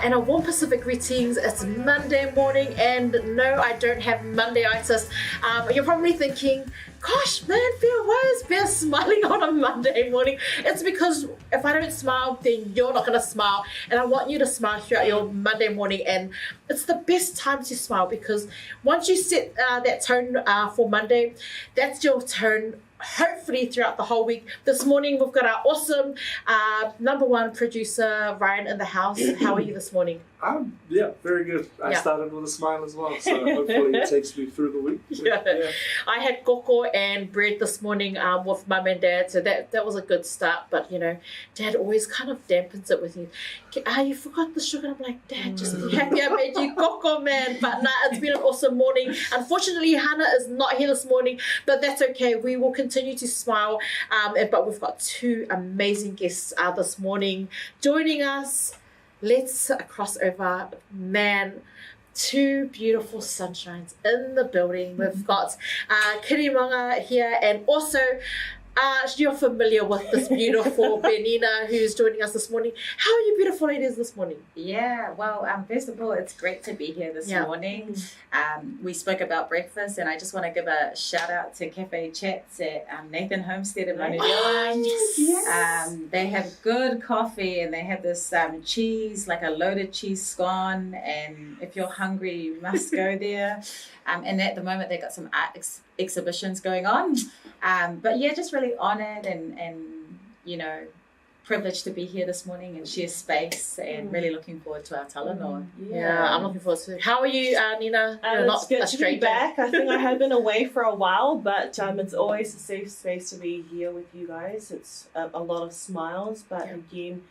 and a warm Pacific greetings. It's Monday morning, and no, I don't have Mondayitis. You're probably thinking, gosh, man, Pea, why is Pea smiling on a Monday morning? It's because if I don't smile, then you're not going to smile, and I want you to smile throughout your Monday morning, and it's the best time to smile because once you set that tone for Monday, that's your tone hopefully throughout the whole week. This morning we've got our awesome #1 producer Ryan in the house. How are you this morning? Yeah, very good. I started with a smile as well, so hopefully it takes me through the week. Yeah. I had koko and bread this morning with mum and dad, so that was a good start. But you know, dad always kind of dampens it with you. You forgot the sugar. I'm like, Dad, just be happy I made you koko, man. But nah, it's been an awesome morning. Unfortunately, Hana is not here this morning, but that's okay. We will continue to smile. But we've got two amazing guests this morning joining us. Let's cross over, man. Two beautiful sunshines in the building. We've got Kirimangu here, and also you're familiar with this beautiful Penina who's joining us this morning. How are you beautiful ladies this morning? Yeah, well, first of all, it's great to be here this morning. We spoke about breakfast, and I just want to give a shout out to Cafe Chats at Nathan Homestead in Manurewa. Yes. They have good coffee, and they have this cheese, like a loaded cheese scone, and if you're hungry, you must go there. And at the moment, they've got some art exhibitions going on. But yeah, just really honoured and you know, privileged to be here this morning and share space, and really looking forward to our talanoa. Yeah, I'm looking forward to it. How are you, Nina? You're not it's good a to be stranger. back. I think I have been away for a while, but it's always a safe space to be here with you guys. It's a lot of smiles, but again,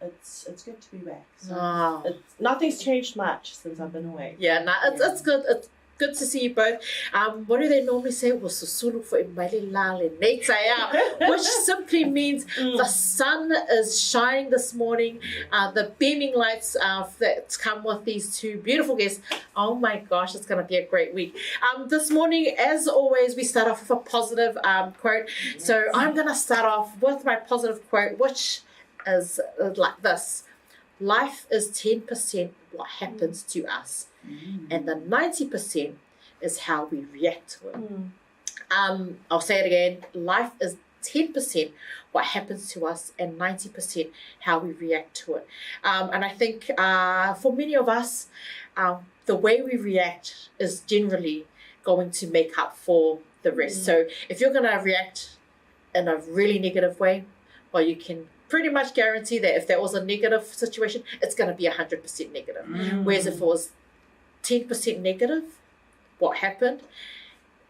it's good to be back. So nothing's changed much since I've been away. Yeah, it's good. It's good to see you both. What do they normally say? Which simply means the sun is shining this morning. The beaming lights that come with these two beautiful guests. Oh my gosh, it's going to be a great week. This morning, as always, we start off with a positive quote. So I'm going to start off with my positive quote, which is like this: life is 10% what happens to us, and the 90% is how we react to it. I'll say it again: life is 10% what happens to us, and 90% how we react to it. And I think for many of us, the way we react is generally going to make up for the rest. So if you're going to react in a really negative way, well, you can pretty much guarantee that if there was a negative situation, it's going to be 100% negative. Whereas if it was 10% negative, what happened?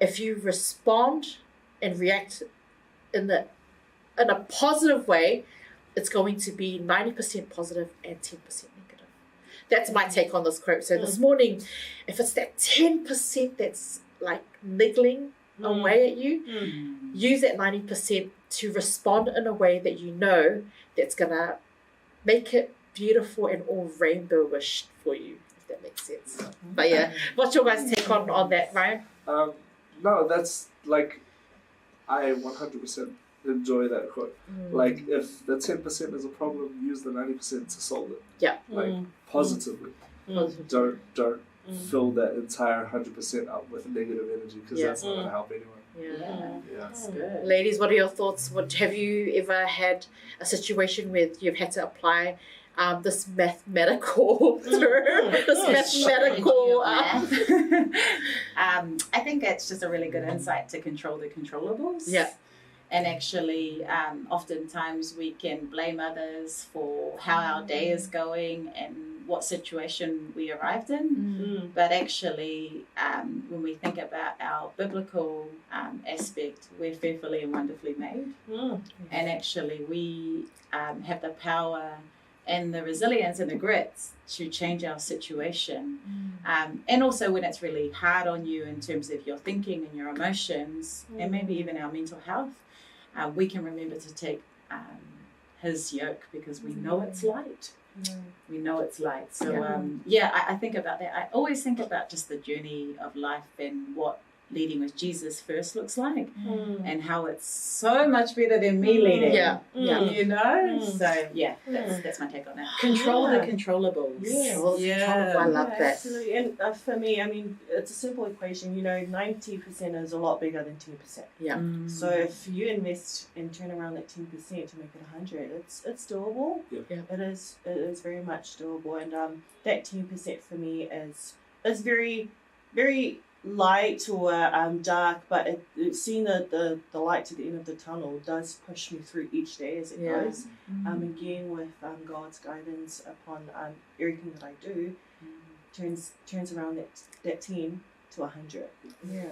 If you respond and react in a positive way, it's going to be 90% positive and 10% negative. That's my take on this quote. So this morning, if it's that 10% that's like niggling away at you, use that 90% to respond in a way that you know that's going to make it beautiful and all rainbowish for you, if that makes sense. But yeah, what's your guys' take on that, Ryan? No, that's like, I 100% enjoy that quote. Like, if the 10% is a problem, use the 90% to solve it. Yeah. Like, positively. Don't fill that entire 100% up with negative energy, because that's not going to help anyone. Yeah. That's good. Ladies, what are your thoughts? Have you ever had a situation where you've had to apply this mathematical term, I think it's just a really good insight to control the controllables. Yeah. And actually, oftentimes we can blame others for how our day is going and what situation we arrived in. But actually, when we think about our biblical aspect, we're fearfully and wonderfully made. And actually, we have the power and the resilience and the grit to change our situation. And also when it's really hard on you in terms of your thinking and your emotions, and maybe even our mental health, we can remember to take his yoke, because we know it's light. We know it's light. So I think about that. I always think about just the journey of life and what leading with Jesus first looks like, and how it's so much better than me leading. Yeah. You know? So, yeah, that's my take on that. Control the controllables. Yeah. I love that. Absolutely. And for me, I mean, it's a simple equation. 90% is a lot bigger than 10%. Yeah. So if you invest and turn around that 10% to make it 100, it's doable. Yeah. It is very much doable. And that 10% for me is very, very light or dark, but seeing the light at the end of the tunnel does push me through each day as it goes. Again, with God's guidance upon everything that I do, turns around that 10 to 100. Yeah.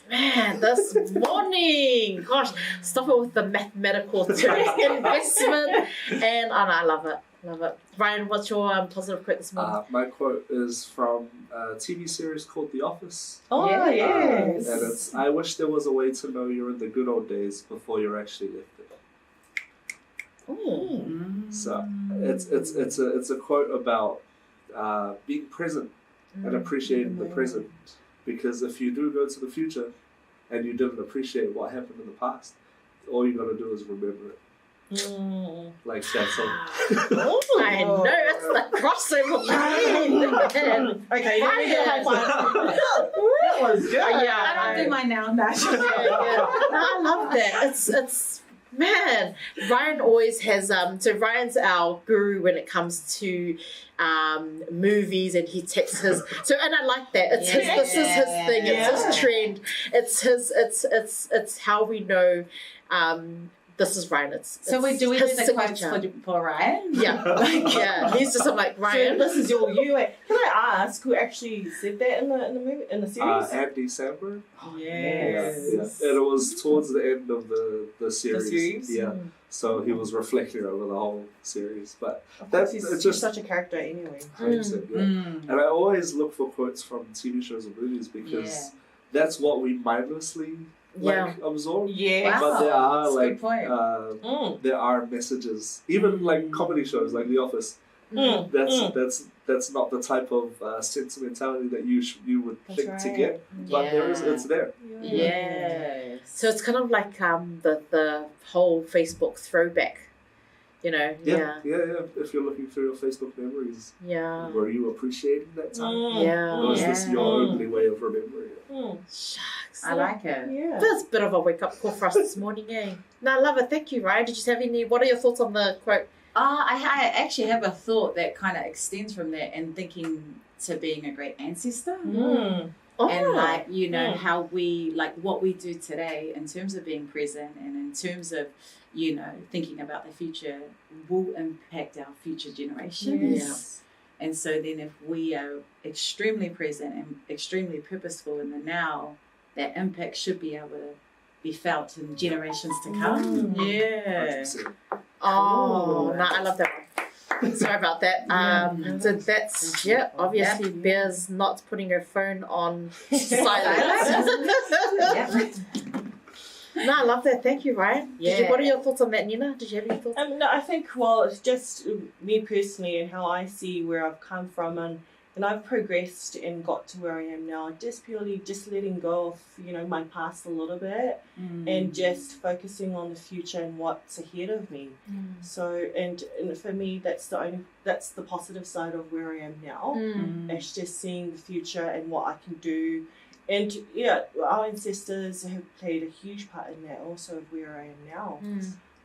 Man, this morning, gosh, stop it with the mathematical terms, investment, and I love it. Love it. Ryan, what's your positive quote this morning? My quote is from a TV series called The Office. Oh, yes. And it's, I wish there was a way to know you're in the good old days before you're actually left there. So it's a quote about being present and appreciating the present. Because if you do go to the future and you didn't appreciate what happened in the past, all you got to do is remember it. Like that's all. I know, it's the crossover. Okay, let me get a high five. That was good. Yeah, I don't do mine now. No, I love that. It's man. Ryan always has so Ryan's our guru when it comes to movies, and he takes his and I like that. It's his, this is his thing, it's his trend, it's his it's how we know this is Ryan. So we do the quotes for Ryan? Yeah. He's just like Ryan. So this is your you. Can I ask who actually said that in the movie, in the series? Andy Samberg. Yes. And it was towards the end of the series. The series? Yeah. So he was reflecting over the whole series, but he's just such a character anyway. And I always look for quotes from TV shows and movies because that's what we mindlessly absorb. Yeah, but there are good point. there are messages, even like comedy shows like The Office. That's not the type of sentimentality that you would think to get, but it's there. So it's kind of like the whole Facebook throwback, Yeah. If you're looking through your Facebook memories, were you appreciating that time? Or is this your only way of remembering it? Shucks, I like it. Yeah. That's a bit of a wake up call for us this morning, eh? No, I love it. Thank you, Ryan. Did you have any? What are your thoughts on the quote? I actually have a thought that kind of extends from that and thinking to being a great ancestor. And how we what we do today in terms of being present and in terms of thinking about the future will impact our future generations. And so then if we are extremely present and extremely purposeful in the now, that impact should be able to be felt in generations to come. 100%. Oh, no, I love that one. Sorry about that. So that's, obviously Bear's not putting her phone on silent. No, I love that. Thank you, Ryan. What are your thoughts on that, Nina? Did you have any thoughts? No, I think, it's just me personally and how I see where I've come from and I've progressed and got to where I am now, just purely letting go of, my past a little bit and just focusing on the future and what's ahead of me. So, and for me, that's the positive side of where I am now. It's just seeing the future and what I can do. And our ancestors have played a huge part in that also of where I am now.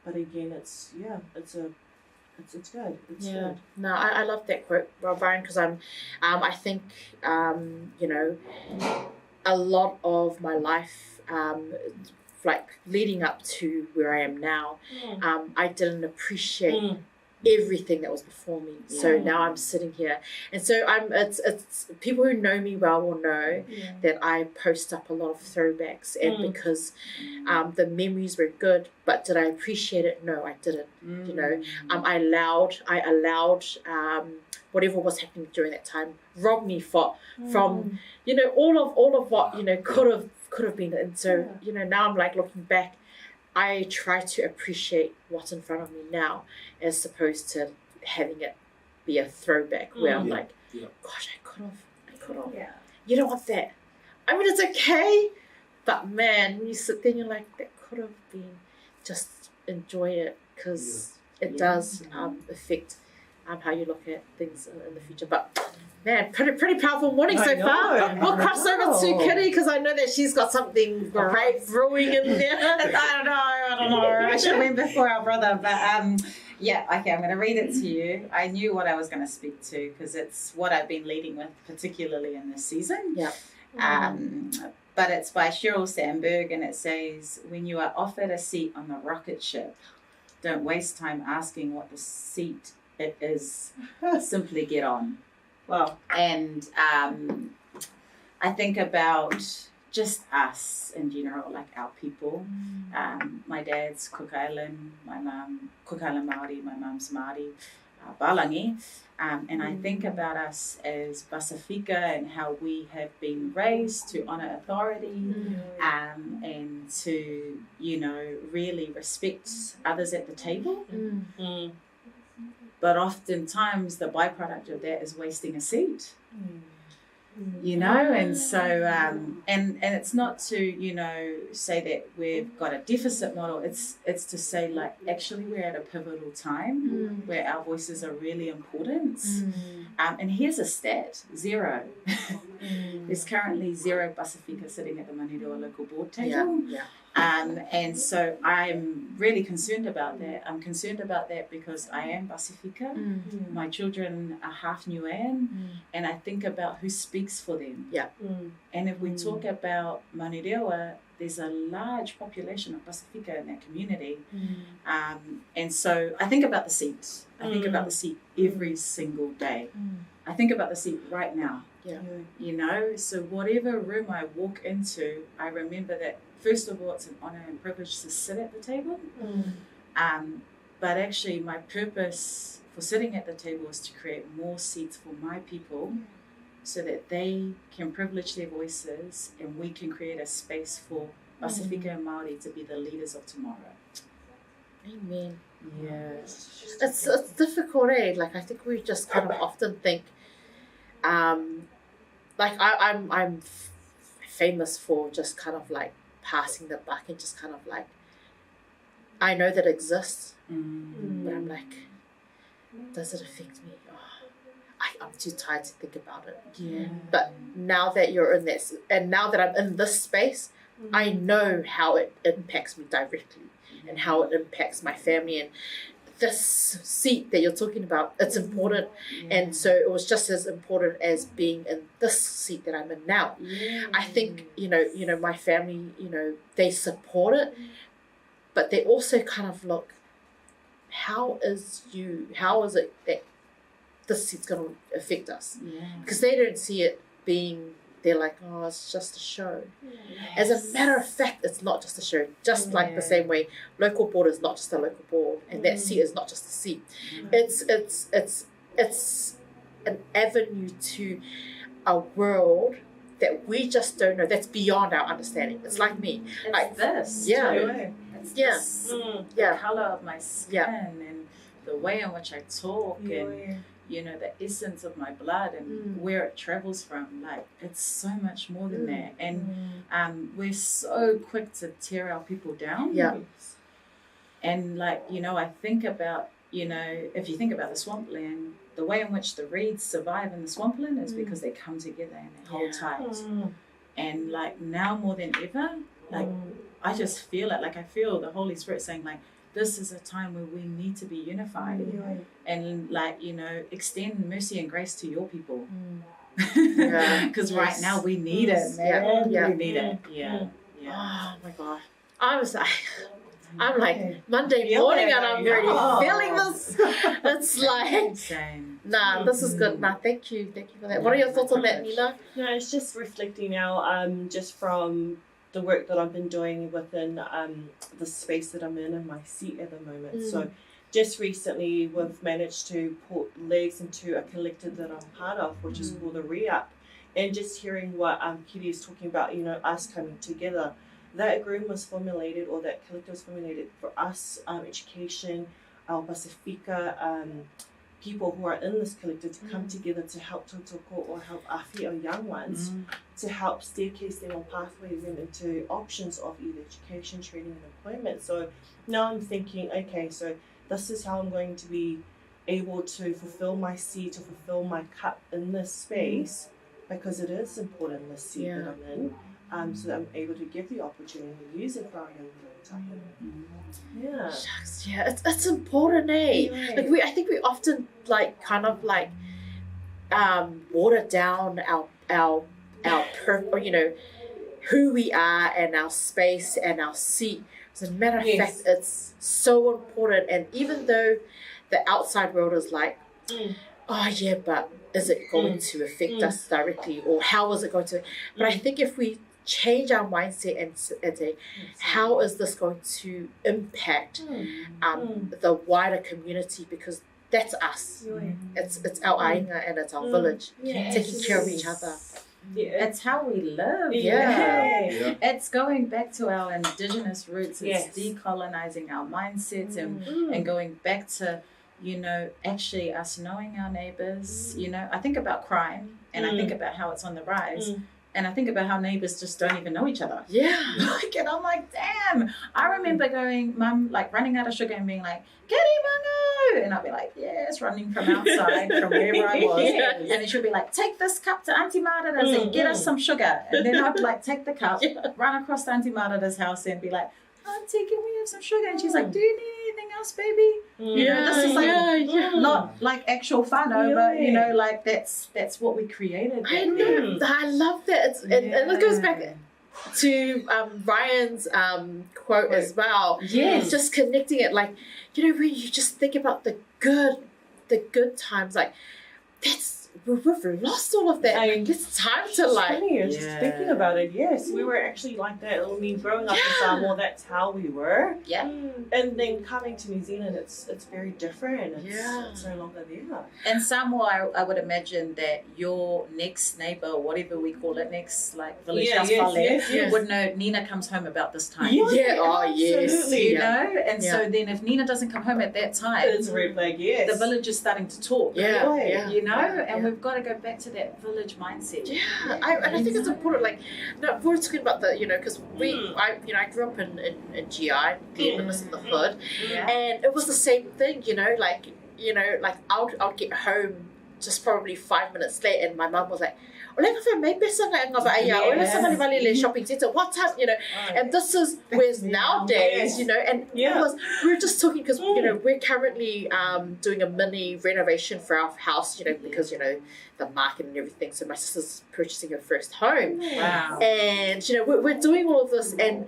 But again, it's good. It's good. No, I love that quote, Brian, because I think a lot of my life, leading up to where I am now, I didn't appreciate everything that was before me. So now I'm sitting here, and so it's people who know me well will know that I post up a lot of throwbacks, and because the memories were good, but did I appreciate it? No, I didn't. I allowed whatever was happening during that time rob me from all of what could have been. And so now I'm looking back, I try to appreciate what's in front of me now, as opposed to having it be a throwback where I'm gosh, I could have. You don't want that. I mean, it's okay, But man, when you sit there and you're like, that could have been, just enjoy it, because it does affect how you look at things in the future. But man, pretty powerful morning so far. We'll cross over to Kitty, because I know that she's got something great brewing in there. I don't know. I should have went before our brother, but yeah, okay, I'm going to read it to you. I knew what I was going to speak to, because it's what I've been leading with, particularly in this season. Yeah. But it's by Sheryl Sandberg, and it says, when you are offered a seat on the rocket ship, don't waste time asking what the seat it is. Simply get on. Wow. And I think about just us in general, like our people. My dad's Cook Island, my mum, Cook Island Māori, my mum's Māori, Balangi. And I think about us as Pasifika and how we have been raised to honour authority and to, you know, really respect others at the table. But oftentimes the byproduct of that is wasting a seat. You know, and so and it's not to, you know, say that we've got a deficit model. It's to say, like, actually we're at a pivotal time where our voices are really important. And here's a stat: 0. There's currently 0 Pasifika sitting at the Manurewa local board table. And so I'm really concerned about that. I'm concerned about that because I am Pasifika. My children are half Niuean, and I think about who speaks for them. And if we talk about Manurewa, there's a large population of Pasifika in that community. And so I think about the seat. I think about the seat every single day. I think about the seat right now. You know, so whatever room I walk into, I remember that, first of all, it's an honour and privilege to sit at the table. But actually my purpose for sitting at the table is to create more seats for my people so that they can privilege their voices and we can create a space for Pasifika and Māori to be the leaders of tomorrow. Amen. Yes. It's difficult, eh? Like, I think we just kind of often think, like I'm famous for just kind of like passing the buck and just kind of like, I know that it exists, but I'm like, does it affect me? I'm too tired to think about it. But now that you're in this, and now that I'm in this space, I know how it impacts me directly and how it impacts my family. And this seat that you're talking about, it's important. And so it was just as important as being in this seat that I'm in now. I think, you know, my family, you know, they support it, but they also kind of look, how is it that this seat's going to affect us? Because they don't see it being, they're like, oh, it's just a show. As a matter of fact, it's not just a show. Just like the same way, local board is not just a local board, and that seat is not just a seat. It's an avenue to a world that we just don't know. That's beyond our understanding. It's like me. It's like this. It's this, the colour of my skin and the way in which I talk and, you know, the essence of my blood and where it travels from. Like, it's so much more than that. And we're so quick to tear our people down. And, like, you know, I think about, you know, if you think about the swampland, the way in which the reeds survive in the swampland is because they come together and they hold tight. And, like, now more than ever, like, I just feel it. Like, I feel the Holy Spirit saying, like, this is a time where we need to be unified and, like, you know, extend mercy and grace to your people. Because right now we need it, man. We need it. Oh my God. I'm like Monday morning and I'm already feeling this. It's like, nah, this is good. Nah, thank you for that. What are your thoughts on that, Nina? No, it's just reflecting now, just from the work that I've been doing within the space that I'm in my seat at the moment. So just recently we've managed to put legs into a collective that I'm part of, which is called the Re-Up. And just hearing what Kitty is talking about, you know, us coming together. That agreement was formulated, or that collective was formulated for us, education, our Pasifika people who are in this collective to come together to help tautoko or help awhi or young ones to help staircase them or pathway them into options of either education, training and employment. So now I'm thinking, okay, so this is how I'm going to be able to fulfill my seat or fulfill my cup in this space, because it is important in the seat that I'm in, so that I'm able to give the opportunity to use it for our young people. Yeah. Shucks, yeah, it's important, eh? Yeah. Like I think we often water down our who we are and our space and our seat. As a matter of fact, it's so important. And even though the outside world is like, oh yeah, but is it going to affect us directly, or how is it going to? But I think if we change our mindset and say, how is this going to impact the wider community? Because that's us. It's our ainga and it's our village, taking care of each other. Yeah. It's how we live. Yeah. It's going back to our indigenous roots. It's decolonizing our mindsets and going back to, actually us knowing our neighbors. I think about crime and I think about how it's on the rise. And I think about how neighbors just don't even know each other. Yeah. And I'm like, damn. I remember going, Mum, running out of sugar and being like, Kirimangu! And I'll be like, yes, running from outside, from wherever I was. And then she'll be like, take this cup to Auntie Marada's and get us some sugar. And then I'd take the cup, run across to Auntie Marada's house and be like, Auntie, can we have some sugar? And she's like, do you need anything else, baby? This is not like actual whānau, but that's what we created. I know. I love that. And it goes back to Ryan's quote as well. Yes. Just connecting it, when you just think about the good times, we've lost all of that. It's time to funny, I was just thinking about it. Yes, we were actually like that. I mean, growing up in Samoa, that's how we were. Yeah. And then coming to New Zealand, it's very different. It's no longer there. In Samoa, I would imagine that your next neighbour, or whatever we call it, next village house would know Nina comes home about this time. Absolutely. And so then if Nina doesn't come home at that time, it's a red flag. The village is starting to talk. And we've got to go back to that village mindset. I think it's important. We're talking about because I grew up in GI, Glenminus in the hood, and it was the same thing. I'll get home just probably 5 minutes late, and my mum was like, shopping centre. What time? And this is whereas nowadays, and we're just talking because we're currently doing a mini renovation for our house, because the market and everything. So my sister's purchasing her first home. Wow. And we're doing all of this, and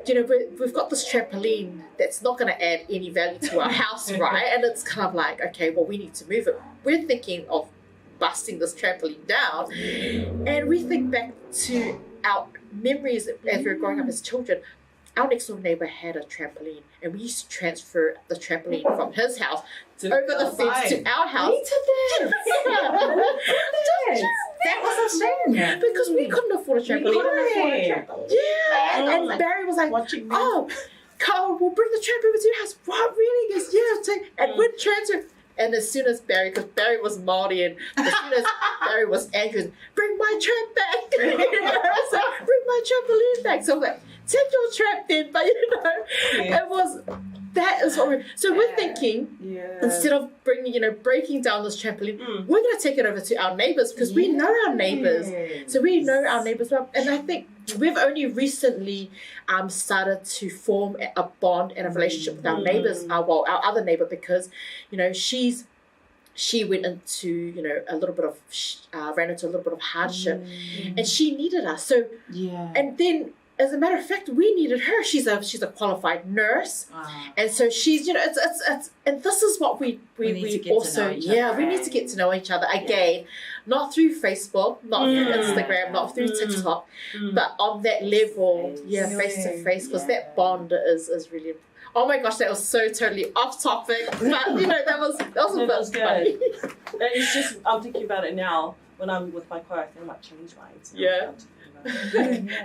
we've got this trampoline that's not going to add any value to our house, right? And it's kind of like, okay, well, we need to move it. We're thinking of busting this trampoline down, and we think back to our memories as we were growing up as children. Our next door neighbour had a trampoline, and we used to transfer the trampoline from his house over the fence to our house. We did that. That was a shame. Because we couldn't afford a trampoline. And Barry was like, Carl, we'll bring the trampoline to your house. What, really? He goes, yeah. And we'd transfer. And as soon as because Barry was Māori, and as soon as Barry was angry, bring my tramp back. So bring my trampoline back. So I was like, take your tramp then. But that is what so we're thinking, instead of breaking down this trampoline, we're going to take it over to our neighbours, because we know our neighbours. So we know our neighbours well. And I think we've only recently started to form a bond and a relationship with our neighbours, our other neighbour, because, she went into, a little bit of, ran into a little bit of hardship, and she needed us. So, and then, as a matter of fact, we needed her. She's a qualified nurse, and so she's it's and this is what we also we need to get to know each other again, not through Facebook, not through Instagram, not through TikTok, but on that level, face to face, because that bond is really. Oh my gosh, that was so totally off topic, but that was a bit funny. It's just I'm thinking about it now when I'm with my choir. I think I might change mine.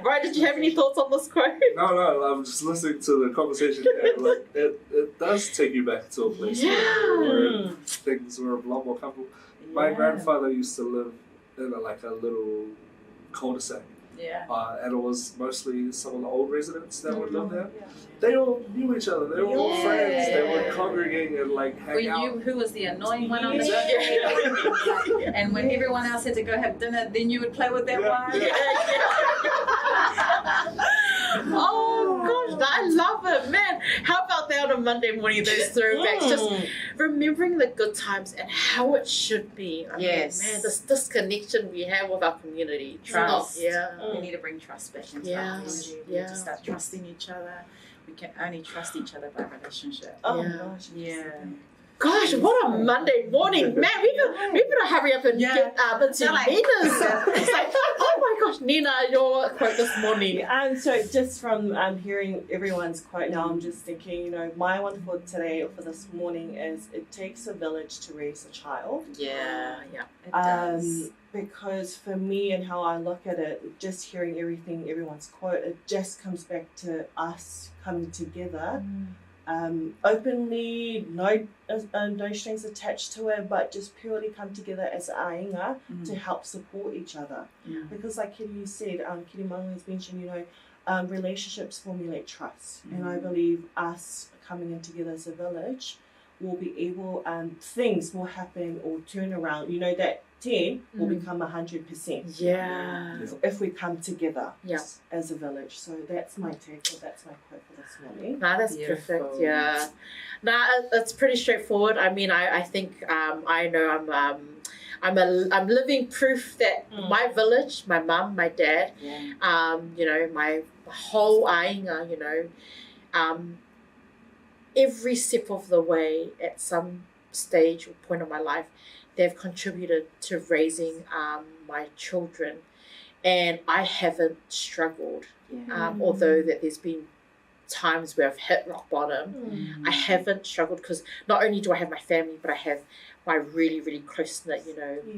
Right, did you have any thoughts on this quote? No, I'm just listening to the conversation here. Like, it does take you back to a place where things were a lot more comfortable. My grandfather used to live in a little cul-de-sac. Yeah. And it was mostly some of the old residents that would live there. They all knew each other. They were all friends. They would congregate and hang out. We knew who was the annoying one on the street. And when everyone else had to go have dinner, then you would play with their wives. Oh gosh, I love it, man. How about that on a Monday morning, those throwbacks? Just remembering the good times and how it should be. I mean, man, this connection we have with our community. Trust. We need to bring trust back into our community. We need to start trusting each other. We can only trust each other by relationship. Gosh, what a Monday morning, man! We better hurry up and get into Nina's. It's like, oh my gosh, Nina, your quote this morning. So just from hearing everyone's quote now, I'm just thinking, my one for today or for this morning is it takes a village to raise a child. Yeah, it does. Because for me and how I look at it, just hearing everyone's quote, it just comes back to us coming together. Openly, no strings attached to it, but just purely come together as a ainga to help support each other. Because like Kiri said, Kirimangu has mentioned, relationships formulate trust. And I believe us coming in together as a village will be able, things will happen or turn around. That 10 will become 100%. If we come together as a village. So that's my take, or that's my quote for this morning. That's perfect. It's pretty straightforward. I mean, I think I know I'm living proof that my village, my mum, my dad, my whole ainga, every step of the way at some stage or point of my life, they've contributed to raising my children, and I haven't struggled. Although that there's been times where I've hit rock bottom, I haven't struggled because not only do I have my family, but I have my really, really close knit.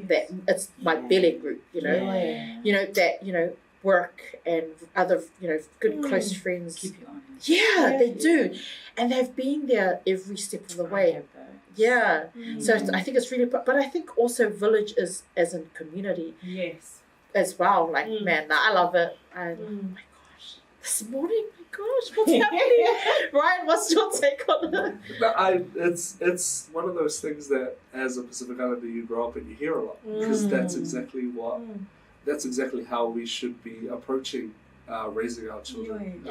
That it's my belly group. That work and other good close friends. Keep you honest. They do, and they've been there every step of the way. So I think it's really, but I think also village is as in community as well. Like man, I love it. Oh my gosh, this morning, my gosh, what's happening? Ryan, what's your take on it? It's one of those things that as a Pacific Islander you grow up and you hear a lot, because that's exactly how we should be approaching raising our children,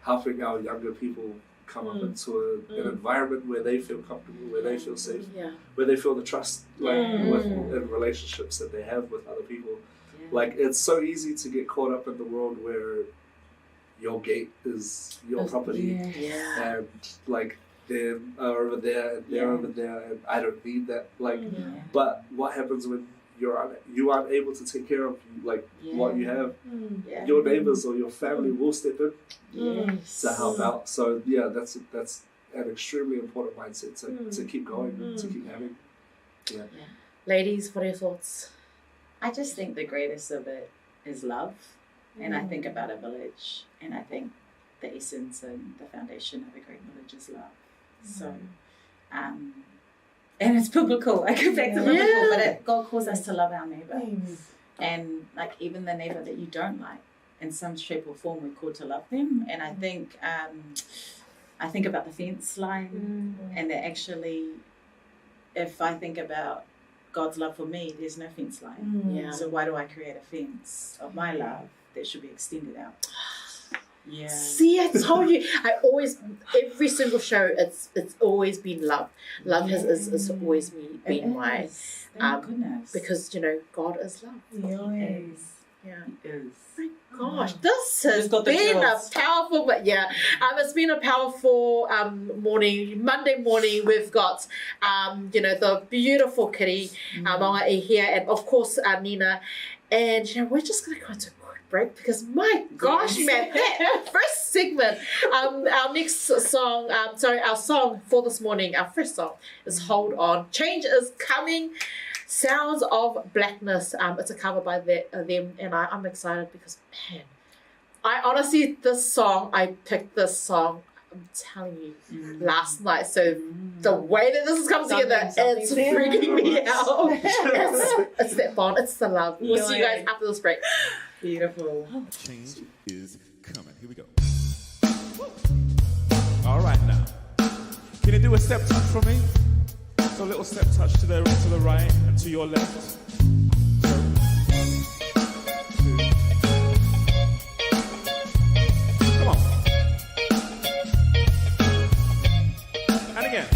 helping our younger people come up into an environment where they feel comfortable, where they feel safe, where they feel the trust in relationships that they have with other people. Like, it's so easy to get caught up in the world where your gate is your property, and like they are over there and they're over there, and I don't need that. But what happens when you aren't able to take care of what you have? Your neighbors or your family will step in to help out. So that's an extremely important mindset to keep going, to keep having. Ladies, what are your thoughts? I just think the greatest of it is love. And I think about a village, and I think the essence and the foundation of a great village is love. So, and it's biblical. I go back to biblical, but God calls us to love our neighbour. And like even the neighbour that you don't like, in some shape or form, we're called to love them. And I think about the fence line, and that actually, if I think about God's love for me, there's no fence line. So why do I create a fence of my love that should be extended out? See, I told you. Every single show, it's always been love. Love has always been my goodness. Because God is love. He is. My gosh, this has been a powerful, it's been a powerful morning. Monday morning, we've got the beautiful Kiri Maunga here, and of course Nina, and we're just going to go into a quick break because my gosh, man, that first segment, our next song, our song for this morning, our first song is "Hold On." Change is coming. Sounds of Blackness. It's a cover by them, and I'm excited because, man, I honestly, I picked this song, I'm telling you, last night. So the way that this has come together, it's freaking me out. It's that bond. It's the love. We'll see you guys after this break. Beautiful. Change is coming. Here we go. All right now. Can you do a step touch for me? So a little step touch to the right and to your left. Come on. And again.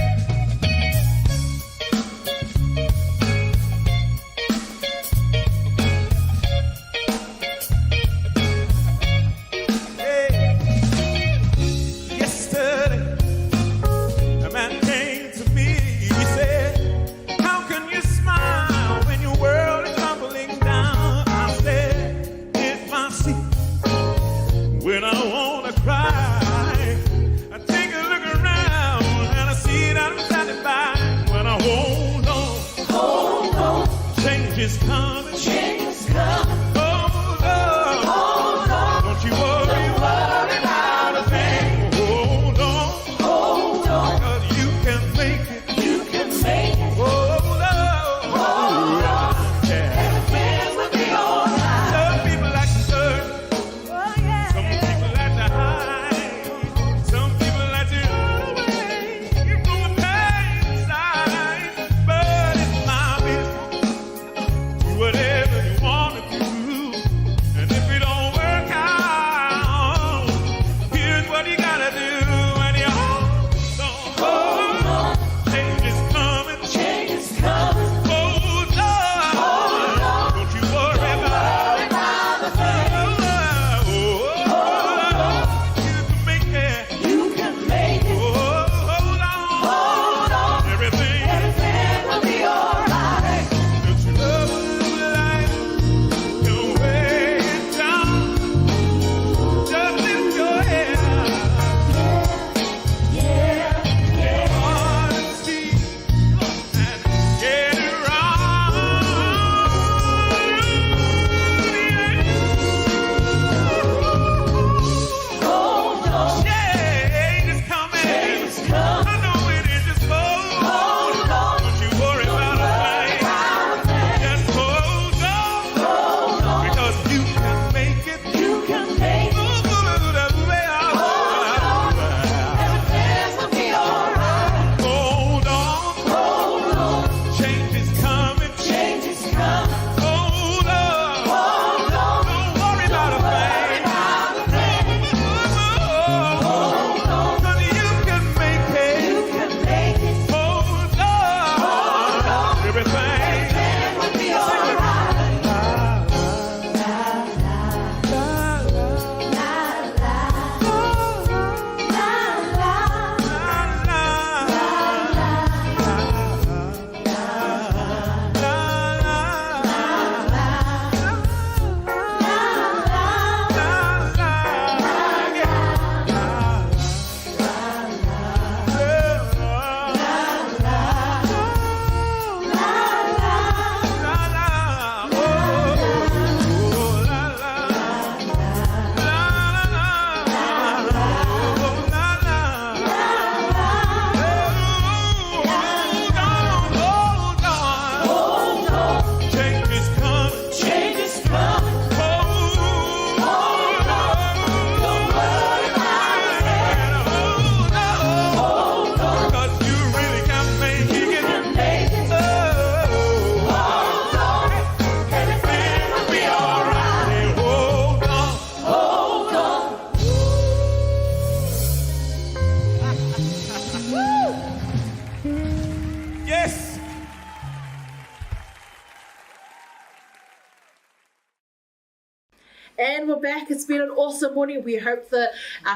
And we're back. It's been an awesome morning. We hope the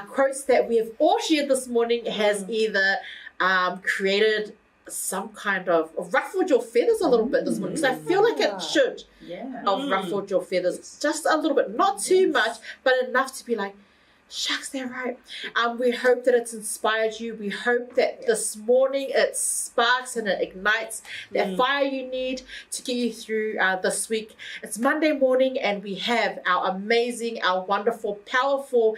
quotes that we have all shared this morning has either created some kind of ruffled your feathers a little bit this morning, because I feel like it should have ruffled your feathers just a little bit, not too much, but enough to be like, Shucks, they're right. We hope that it's inspired you. We hope that this morning it sparks and it ignites that fire you need to get you through this week. It's Monday morning and we have our amazing, our wonderful, powerful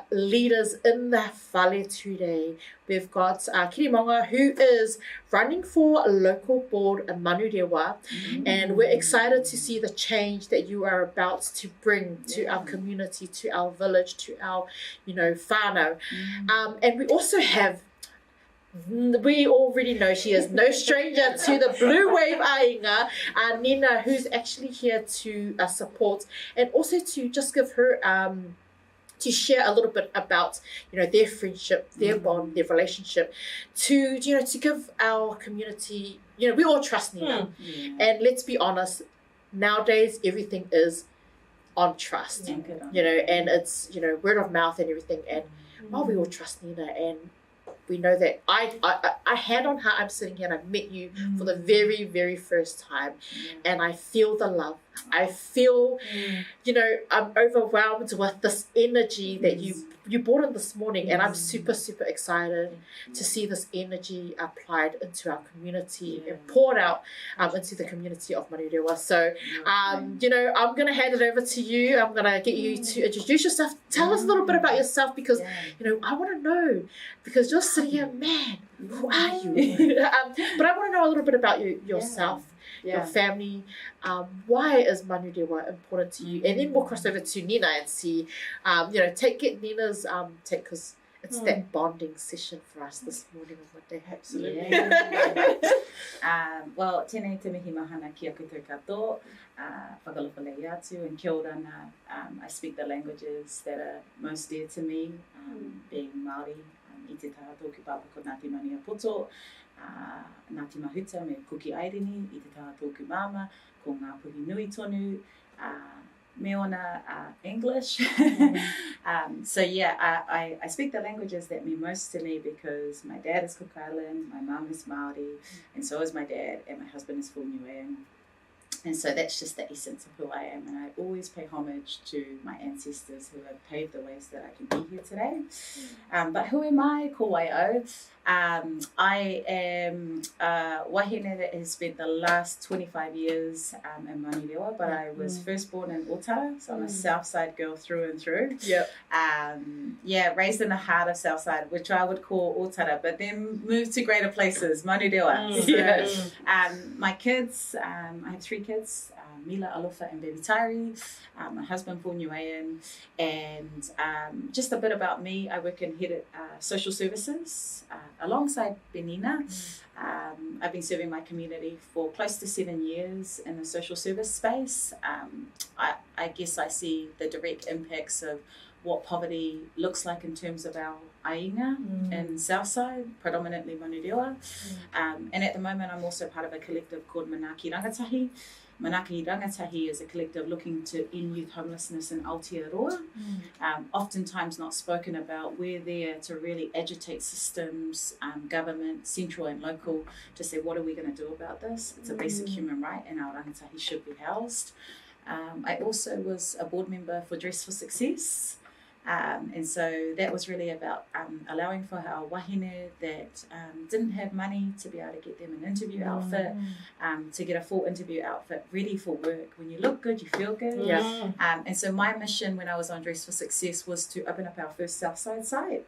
leaders in the whale today. We've got Kirimangu, who is running for a local board in Manurewa, and we're excited to see the change that you are about to bring to our community, to our village, to our, whānau. And we also have, we already know she is no stranger to the Bluwave ainga, Nina, who's actually here to support and also to just give her to share a little bit about, their friendship, their bond, their relationship, to give our community, we all trust Nina. And let's be honest, nowadays everything is on trust, and it's, word of mouth and everything. And we all trust Nina, and we know that I hand on heart, I'm sitting here and I met you for the very, very first time, and I feel the love. I feel, I'm overwhelmed with this energy that you brought in this morning, and I'm super, super excited to see this energy applied into our community and poured out into the community of Manurewa. So, I'm going to hand it over to you. I'm going to get you to introduce yourself. Tell us a little bit about yourself, because, I want to know, because you're sitting here, man, who are you? But I want to know a little bit about yourself. Your family, why is Manurewa important to you? And then we'll cross over to Nina and see, get Nina's take, because it's that bonding session for us this morning on Monday. Absolutely. Well, tēnei te mihi mahana ki a koutou katoa, whakalopalei atu, and kia ora nā. I speak the languages that are most dear to me, being Māori, I te taha tōku papa ko Ngāti Mania Poto, Ngāti Mahuta me Kuki Airini, I te taha tōku māma, ko ngā puhi nui tonu, me ona English. So I speak the languages that mean most to me, because my dad is Cook Island, my mum is Māori, and so is my dad, and my husband is full Niuean. And so that's just the essence of who I am, and I always pay homage to my ancestors who have paved the ways that I can be here today. But who am I? Ko Waio. I am wahine that has spent the last 25 years in Manurewa, but I was first born in Otara, so I'm a Southside girl through and through. Raised in the heart of Southside, which I would call Otara, but then moved to greater places, Manurewa. My kids, I have 3 kids, Mila, Alofa, and baby Tairi. My husband, full Niuean. And just a bit about me, I work in head social services alongside Penina. I've been serving my community for close to 7 years in the social service space. I guess I see the direct impacts of what poverty looks like in terms of our ainga in Southside, predominantly Manurewa. And at the moment, I'm also part of a collective called Manaki Rangatahi. Manaki Rangatahi is a collective looking to end youth homelessness in Aotearoa. Oftentimes not spoken about. We're there to really agitate systems, government, central and local, to say, what are we going to do about this? It's a basic human right, and our rangatahi should be housed. I also was a board member for Dress for Success. And so that was really about allowing for our wahine that didn't have money to be able to get them an interview outfit, to get a full interview outfit ready for work. When you look good, you feel good. And so my mission when I was on Dress for Success was to open up our first Southside site.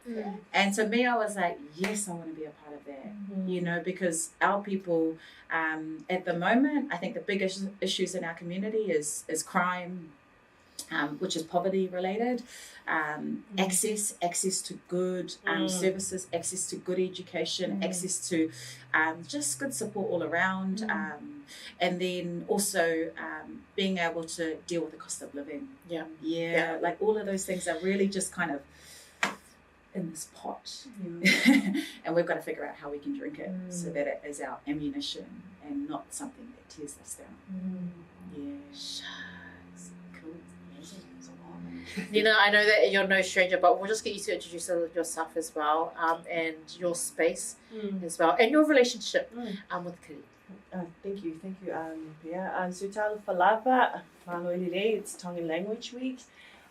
And to me, I was like, yes, I want to be a part of that, because our people at the moment, I think the biggest issues in our community is crime, which is poverty related, access to good services, access to good education, access to just good support all around, and then also being able to deal with the cost of living. Like all of those things are really just kind of in this pot, and we've got to figure out how we can drink it so that it is our ammunition and not something that tears us down. Nina, I know that you're no stranger, but we'll just get you to introduce yourself as well, and your space as well, and your relationship with Kiri. Thank you, Pea. So tala whalawa, whanau elirei, it's Tongan Language Week.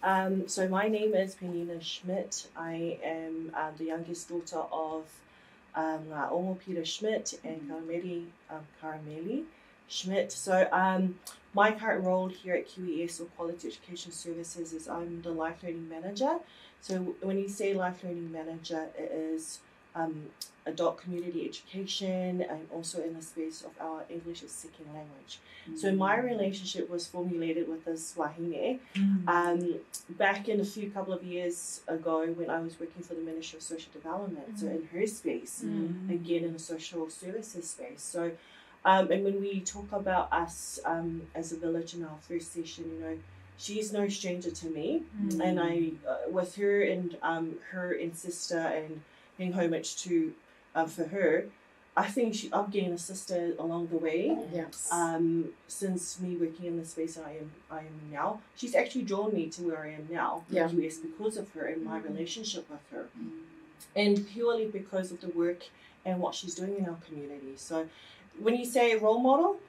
So my name is Penina Schmidt. I am the youngest daughter of Omo Peter Schmidt and Karameli Schmidt. So my current role here at QES, or Quality Education Services, is I'm the Life Learning Manager. So when you say Life Learning Manager, it is adult community education and also in the space of our English as second language. So my relationship was formulated with this wahine back in a couple of years ago when I was working for the Ministry of Social Development. So in her space, again in the social services space. So and when we talk about us as a village in our first session, you know, she's no stranger to me, and I with her and sister and paying homage to for her, I think I've gained a sister along the way. Yes. Since me working in the space I am now, she's actually drawn me to where I am now. Yeah. US because of her and my relationship with her, and purely because of the work and what she's doing in our community. So, when you say role model,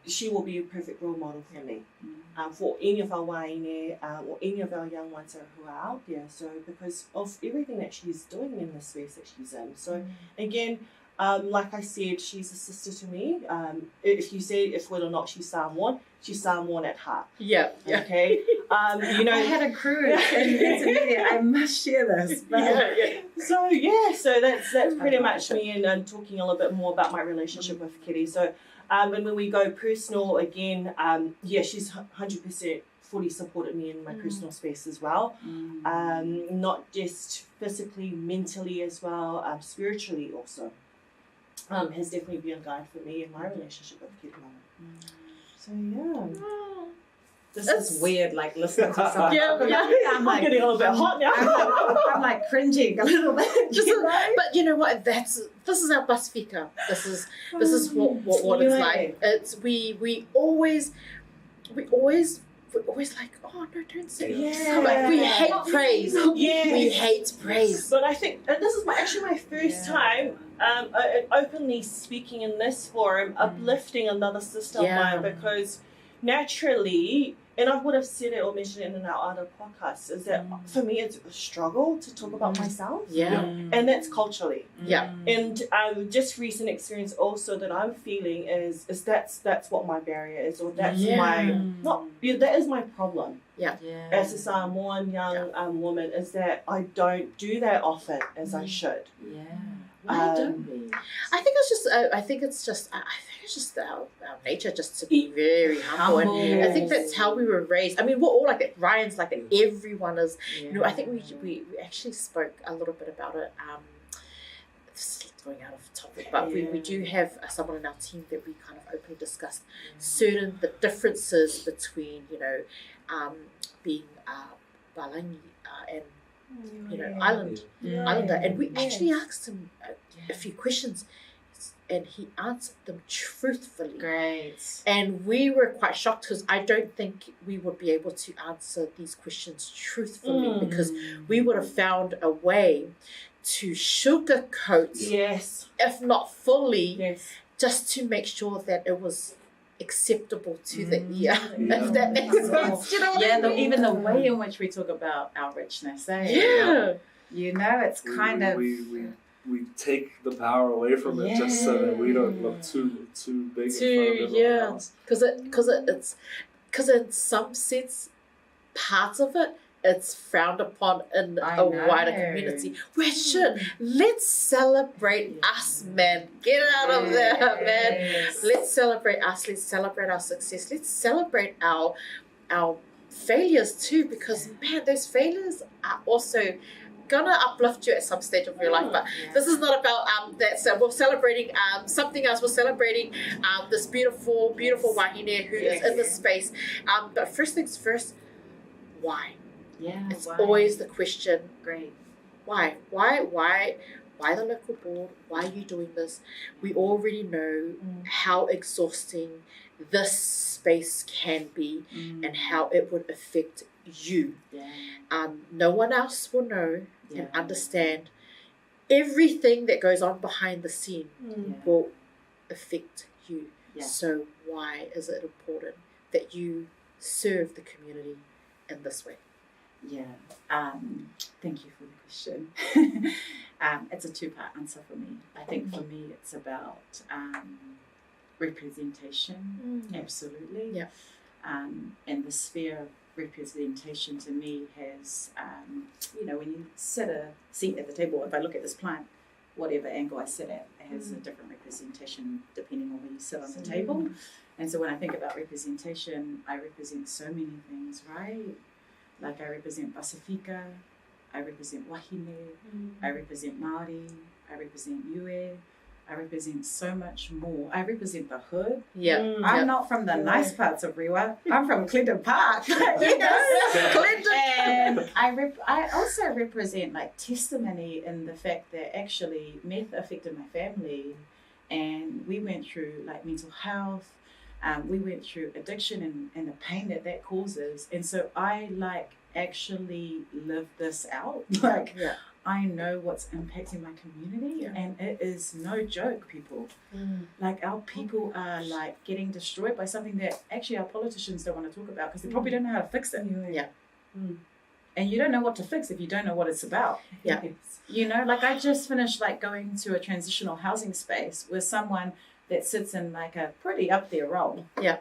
she will be a perfect role model for me, for any of our waine or any of our young ones who are out there. So because of everything that she's doing in the space that she's in. So again, like I said, she's a sister to me. If you say if whether or not she's Samoan at heart. Yeah. Okay. You know, I had a cruise in intermediate. I must share this. But So that's pretty much me, and talking a little bit more about my relationship with Kitty. So. And when we go personal again, she's 100% fully supported me in my personal space as well. Not just physically, mentally as well, spiritually also. Has definitely been a guide for me in my relationship with Kirimangu. So yeah. This is weird, like listening to something. I'm getting a little bit hot now. I'm like cringing a little bit. But you know what? This is our Pasifika. This is what it's like. It's we always like, oh no, don't say it. Like, we hate praise. We hate praise. But I think this is actually my first time openly speaking in this forum, uplifting another sister of mine, because naturally, and I would have said it or mentioned it in our other podcasts, is that for me it's a struggle to talk about myself. And that's culturally. And just recent experience also that I'm feeling is that's what my barrier is, or that's that is my problem. As a Samoan young woman, is that I don't do that often as I should. Why don't we? I think it's just our nature just to be very humble. And I think that's how we were raised. I mean, we're all like that. Ryan's like that. Everyone is. You know, I think we actually spoke a little bit about it. This is going out of topic, but we do have someone in our team that we kind of openly discussed the differences between, you know, being Balangi and Islander, and we actually asked him a few questions, and he answered them truthfully. Great. And we were quite shocked because I don't think we would be able to answer these questions truthfully because we would have found a way to sugarcoat, if not fully, just to make sure that it was acceptable to the ear, if that makes sense. You know what I mean? Even the way in which we talk about our richness. You know, it's kind of we take the power away from it just so that we don't look too big in front of everyone else. Because in some sense, parts of it, it's frowned upon in a wider community. Let's celebrate us, man. Get out of there, man. Let's celebrate us. Let's celebrate our success. Let's celebrate our failures too, because man, those failures are also gonna uplift you at some stage of your life. But this is not about that. So we're celebrating something else. We're celebrating this beautiful wahine who is in this space. But first things first, why? It's always the question. Great. Why? Why the local board? Why are you doing this? We already know how exhausting this space can be and how it would affect you. No one else will know and understand everything that goes on behind the scene will affect you. So why is it important that you serve the community in this way? Yeah. Thank you for the question. It's a two-part answer for me. I think for me it's about representation. Absolutely. Yeah. And the sphere of representation to me has, when you set a seat at the table, if I look at this plant, whatever angle I sit at, it has a different representation depending on where you sit on the table. And so when I think about representation, I represent so many things, right? Like I represent Pasifika, I represent Wahine, I represent Māori, I represent Yue, I represent so much more. I represent the hood. Yeah. I'm not from the nice parts of Rewa. I'm from Clinton Park. Clinton. And I also represent like testimony in the fact that actually meth affected my family, and we went through like mental health. We went through addiction and the pain that causes. And so I actually live this out. I know what's impacting my community, and it is no joke, people. Like our people are like getting destroyed by something that actually our politicians don't want to talk about because they probably don't know how to fix it. Yeah. And you don't know what to fix if you don't know what it's about. Yeah. You know, like I just finished like going to a transitional housing space with someone that sits in like a pretty up there role. Yeah.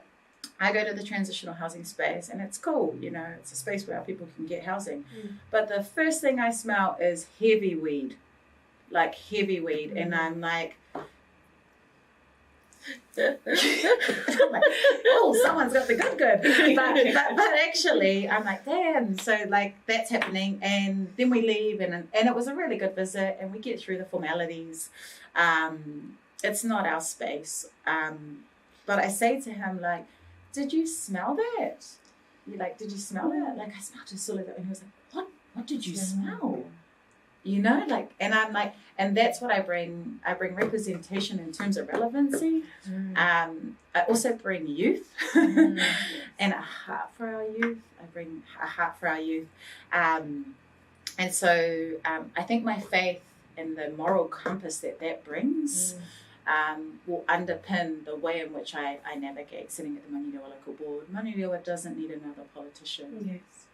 I go to the transitional housing space and it's cool, you know, it's a space where our people can get housing. But the first thing I smell is heavy weed. And I'm like, oh, someone's got the good. But actually, I'm like, damn. So like that's happening, and then we leave, and it was a really good visit, and we get through the formalities. It's not our space, but I say to him like, did you smell that? You're like, did you smell that? Like I smelled a solid, and he was like, what did you smell? You know, like, and I'm like, and that's what I bring. I bring representation in terms of relevancy. I also bring youth and a heart for our youth. I bring a heart for our youth. And so I think my faith and the moral compass that brings will underpin the way in which I navigate sitting at the Manirewa local board. Manirewa doesn't need another politician. Yes.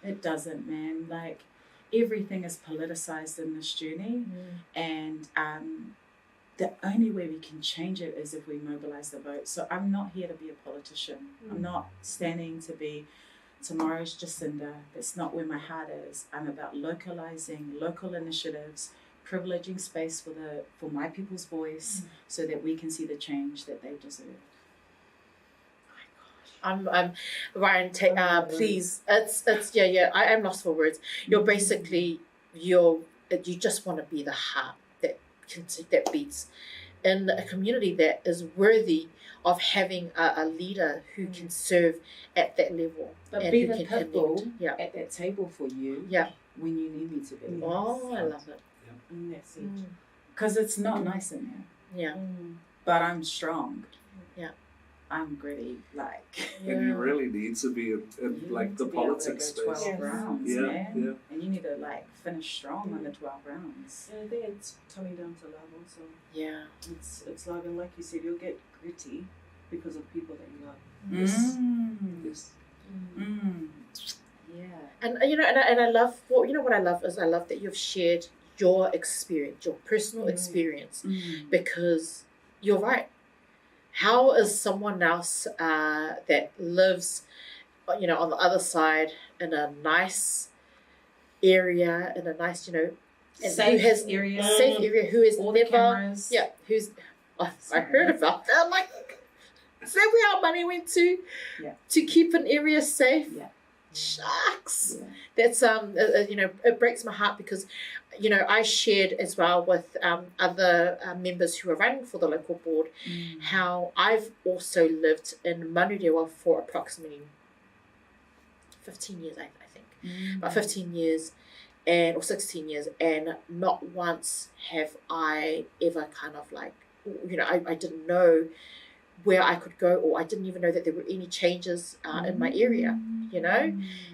It doesn't, man. Like, everything is politicized in this journey, and the only way we can change it is if we mobilize the vote. So I'm not here to be a politician. I'm not standing to be tomorrow's Jacinda. That's not where my heart is. I'm about localizing local initiatives, privileging space for my people's voice, so that we can see the change that they deserve. I'm Ryan, please. It's I am lost for words. You're basically you just want to be the heart that beats in a community that is worthy of having a leader who can serve at that level. But and be who the can people connect. at that table for you when you need me to be. Oh, I love it. And that's it. Because it's not nice in there. Yeah. But I'm strong. Yeah. I'm gritty, like. And you really need to be in like the politics space. 12 rounds, Yeah. man. And you need to like finish strong on the 12 rounds. And I think it's coming down to level. So Yeah. it's love, and like you said, you'll get gritty because of people that you love. Yes. Yes. Yeah. And and I love what I love is I love that you've shared your experience, your personal experience, because you're right. How is someone else that lives, on the other side in a nice area, in a nice, Safe area, who is all the never, cameras. I heard about that. I'm like, is that where our money went to? Yeah. To keep an area safe? Yeah. Shucks. Yeah. That's it breaks my heart because I shared as well with other members who are running for the local board how I've also lived in Manurewa for approximately 15 years, I think. About 15 years or 16 years, and not once have I ever kind of like, I didn't know where I could go, or I didn't even know that there were any changes in my area,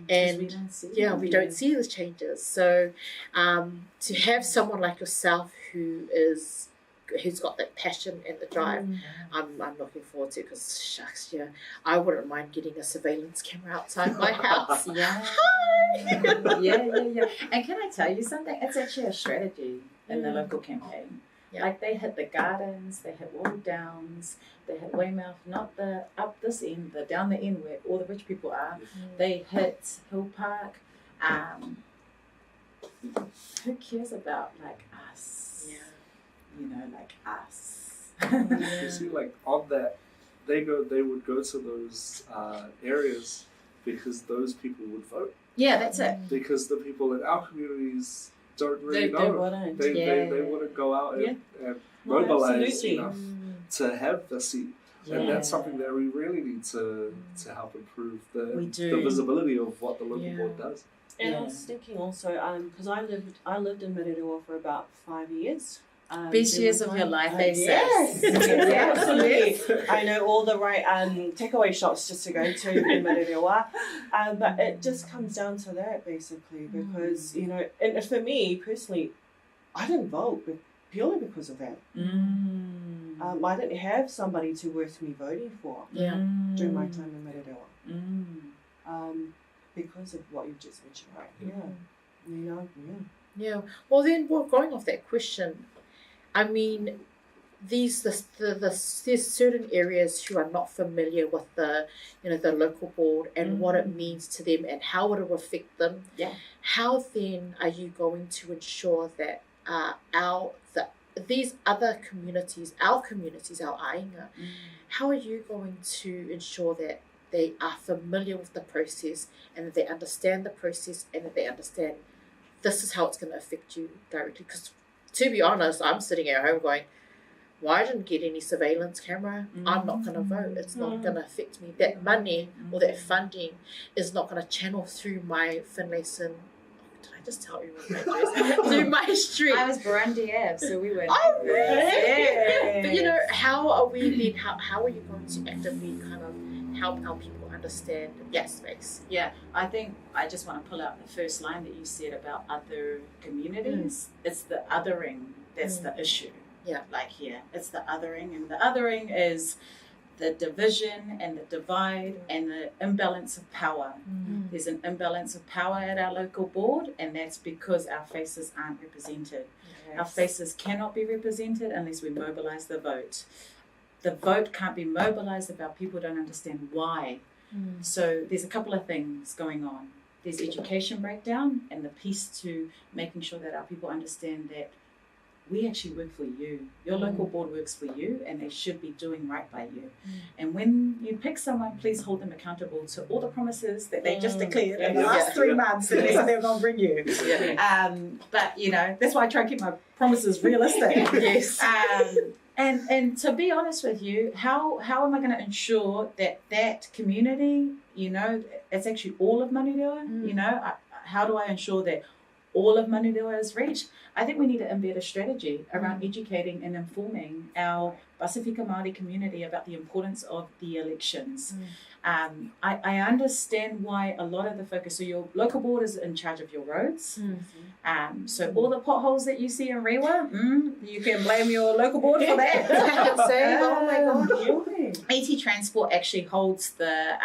and we don't see we don't see the changes. So to have someone like yourself who is who's got that passion and the drive. I'm looking forward to it because, shucks, yeah, I wouldn't mind getting a surveillance camera outside my house. Yeah. And can I tell you something? It's actually a strategy in the local campaign. Yeah. Like they hit the gardens, they hit Wall Downs, they hit Weymouth, not the up this end, the down the end where all the rich people are. They hit Hill Park. Who cares about like us? Yeah. You know, like us. You see, like on that, they would go to those areas because those people would vote. Yeah, that's it. Because the people in our communities don't really They know. wouldn't. They wouldn't go out and mobilize enough to have the seat. And that's something that we really need to help improve the visibility of what the local board does. And I was thinking also, because I lived in Mararewa for about 5 years. Best years of your life, they say. Yes, absolutely. I know all the right takeaway shops just to go to in Mararewa. But it just comes down to that, basically, because, you know, and for me, personally, I didn't vote purely because of that. I didn't have somebody to worth me voting for during my time in Mararewa. Because of what you just mentioned, right? Yeah. Well, then, going off that question, I mean, there's certain areas who are not familiar with the local board and what it means to them and how it will affect them. Yeah. How then are you going to ensure that these other communities, our ainga, how are you going to ensure that they are familiar with the process and that they understand the process and that they understand this is how it's going to affect you directly? Because to be honest, I'm sitting at home going, well, I didn't get any surveillance camera. I'm not going to vote. It's not going to affect me. That money or that funding is not going to channel through my Finlayson. Did I just tell everyone my address? Through my street. I was Burundi Ave, so we went. Oh, really? But, you know, how are we then, how are you going to actively kind of help our people understand that space? Yeah, I think I just want to pull out the first line that you said about other communities. It's the othering that's the issue. Yeah. Like here, it's the othering, and the othering is the division and the divide and the imbalance of power. There's an imbalance of power at our local board, and that's because our faces aren't represented. Yes. Our faces cannot be represented unless we mobilize the vote. The vote can't be mobilized if our people don't understand why. So there's a couple of things going on. There's education breakdown and the piece to making sure that our people understand that we actually work for you. Your local board works for you, and they should be doing right by you. And when you pick someone, please hold them accountable to all the promises that they just declared in the last 3 months that they're going to bring you. But, you know, that's why I try to keep my promises realistic. Yes. And to be honest with you, how am I going to ensure that community, you know, it's actually all of Manurewa, you know, how do I ensure that all of Manurewa is reached? I think we need to embed a strategy around educating and informing our Pasifika Māori community about the importance of the elections. I understand why a lot of the focus, so your local board is in charge of your roads. So all the potholes that you see in Rewa, you can blame your local board for that. Oh my God. AT Transport actually holds the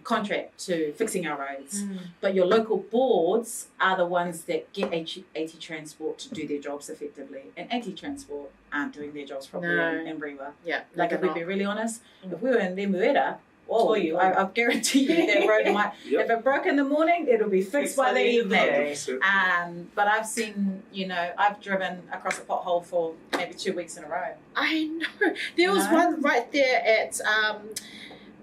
contract to fixing our roads, but your local boards are the ones that get AT Transport to do their jobs effectively, and AT Transport aren't doing their jobs properly in Rewa. Yeah, like if we be really honest, if we were in Lemuera, I guarantee you that road might, if it broke in the morning, it'll be fixed by the evening. But I've seen, you know, I've driven across a pothole for maybe 2 weeks in a row. I know. There was one right there at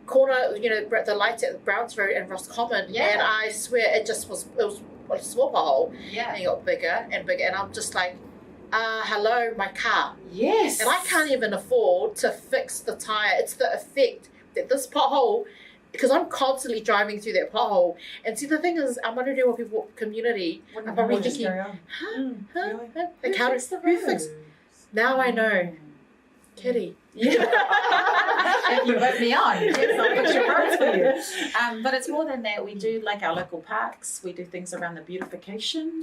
corner, you know, the lights at Browns Road and Roscommon, and I swear it was a small pothole, and it got bigger and bigger, and I'm just like, hello, my car. Yes. And I can't even afford to fix the tyre. It's the effect that this pothole, because I'm constantly driving through that pothole, and see the thing is, I'm wondering what people community are probably thinking, like who fixed? Now I know. Kitty. If you put me on, yes, I'll put your roads for you. But it's more than that. We do like our local parks. We do things around the beautification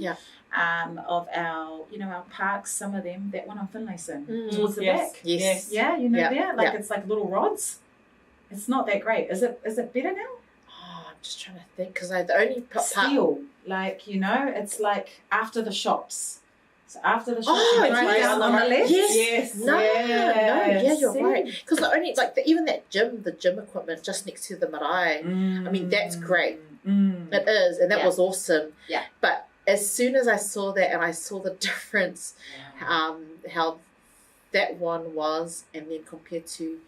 of our, our parks. Some of them, that one on Finlayson, towards the back. Yes. Yeah, there. Like it's like little rods. It's not that great. Is it better now? Oh, I'm just trying to think because I only put steel. Like, it's like after the shops. So after the shops, you right on the left. Yes. No, you're right. Because the only even that the gym equipment just next to the marae. I mean, that's great. It is, and that was awesome. Yeah. But as soon as I saw that and I saw the difference, how that one was, and then compared to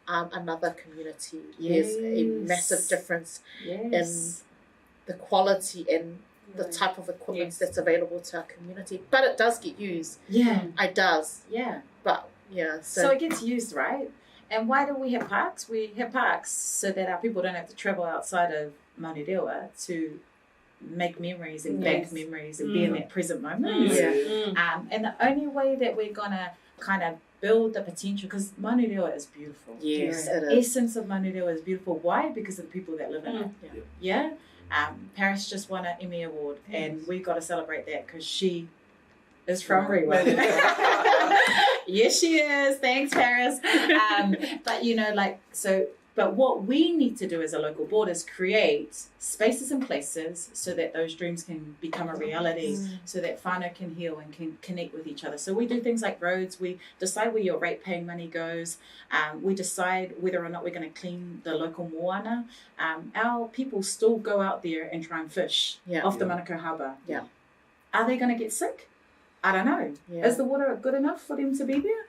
another community, there's a massive difference in the quality and the type of equipment that's available to our community. But it does get used. Yeah. It does. Yeah. But, So it gets used, right? And why do we have parks? We have parks so that our people don't have to travel outside of Maunirewa to make memories and bank memories and be in that present moment. And the only way that we're going to kind of build the potential, because Maunirewa is beautiful. Yes, it the is. essence of Maunirewa is beautiful. Why? Because of the people that live in it. Yeah. Paris just won an Emmy Award, and we've got to celebrate that because she is from Rewa. Yes, she is. Thanks, Paris. But what we need to do as a local board is create spaces and places so that those dreams can become a reality, so that whānau can heal and can connect with each other. So we do things like roads. We decide where your rate-paying money goes. We decide whether or not we're going to clean the local moana. Our people still go out there and try and fish off the Manukau Harbour. Yeah. Are they going to get sick? I don't know. Yeah. Is the water good enough for them to be there?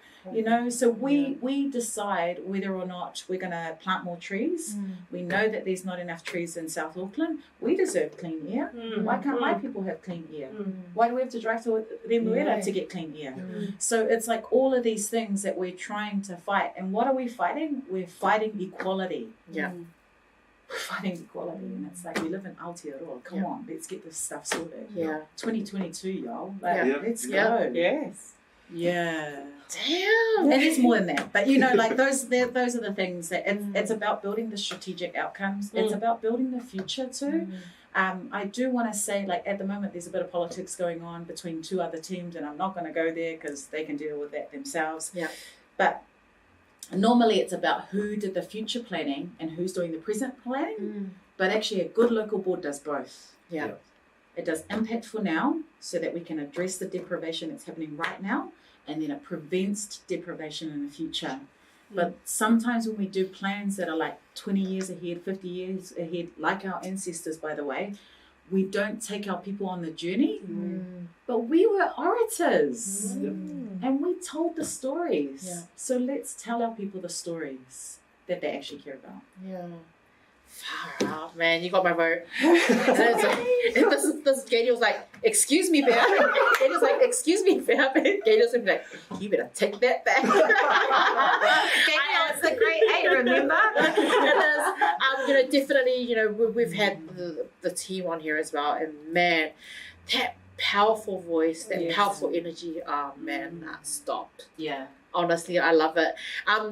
So we decide whether or not we're going to plant more trees. We know that there's not enough trees in South Auckland. We deserve clean air. Why can't my people have clean air? Why do we have to drive to Remuera to get clean air? So it's like all of these things that we're trying to fight. And what are we fighting? We're fighting equality. Yeah. We're fighting equality. And it's like we live in Aotearoa. Come on, let's get this stuff sorted. Yeah. 2022, y'all. Let's go. Yes. Yeah. Damn. And it's more than that. But those are the things that it's about building the strategic outcomes. It's about building the future too. I do want to say, at the moment, there's a bit of politics going on between two other teams, and I'm not going to go there because they can deal with that themselves. Yeah. But normally it's about who did the future planning and who's doing the present planning. But actually a good local board does both. Yeah. It does impact for now so that we can address the deprivation that's happening right now, and then it prevents deprivation in the future. But sometimes when we do plans that are 20 years ahead, 50 years ahead, like our ancestors, by the way, we don't take our people on the journey, but we were orators and we told the stories. Yeah. So let's tell our people the stories that they actually care about. Yeah. Far out, man. You got my vote. This Gabriel's like, excuse me, Pea. Gabriel's like, excuse me, Pea. Gabriel's gonna be like, you better take that back. Gabriel, it's a great eight, remember? It is. Definitely, we've had the team on here as well, and man, that powerful voice, that powerful energy, that stopped. Yeah. Honestly, I love it.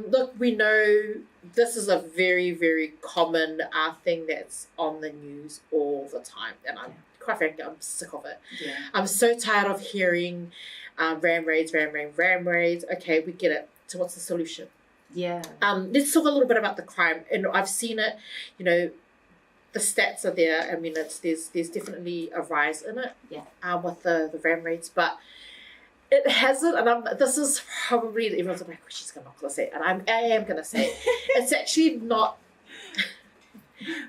Look, we know this is a very, very common thing that's on the news all the time, and quite frankly, I'm sick of it. Yeah. I'm so tired of hearing ram raids. Okay, we get it. So what's the solution? Yeah. Let's talk a little bit about the crime. And I've seen it. The stats are there. I mean, there's definitely a rise in it. Yeah. With the ram raids, but it hasn't, and this is probably, everyone's like, she's not going to say it, and I am going to say it. It's actually not,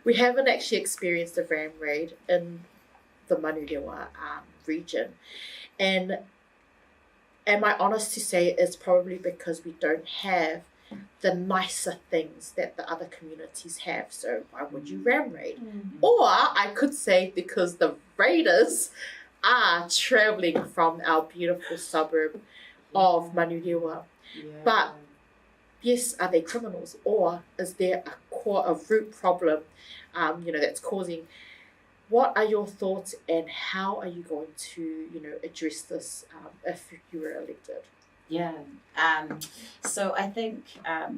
we haven't actually experienced a ram raid in the Manurewa region. And am I honest to say it's probably because we don't have the nicer things that the other communities have. So why would you ram raid? Or I could say because the raiders are travelling from our beautiful suburb of Manurewa. Yeah. But yes, are they criminals, or is there a root problem that's causing? What are your thoughts, and how are you going to address this if you were elected? Yeah. So I think,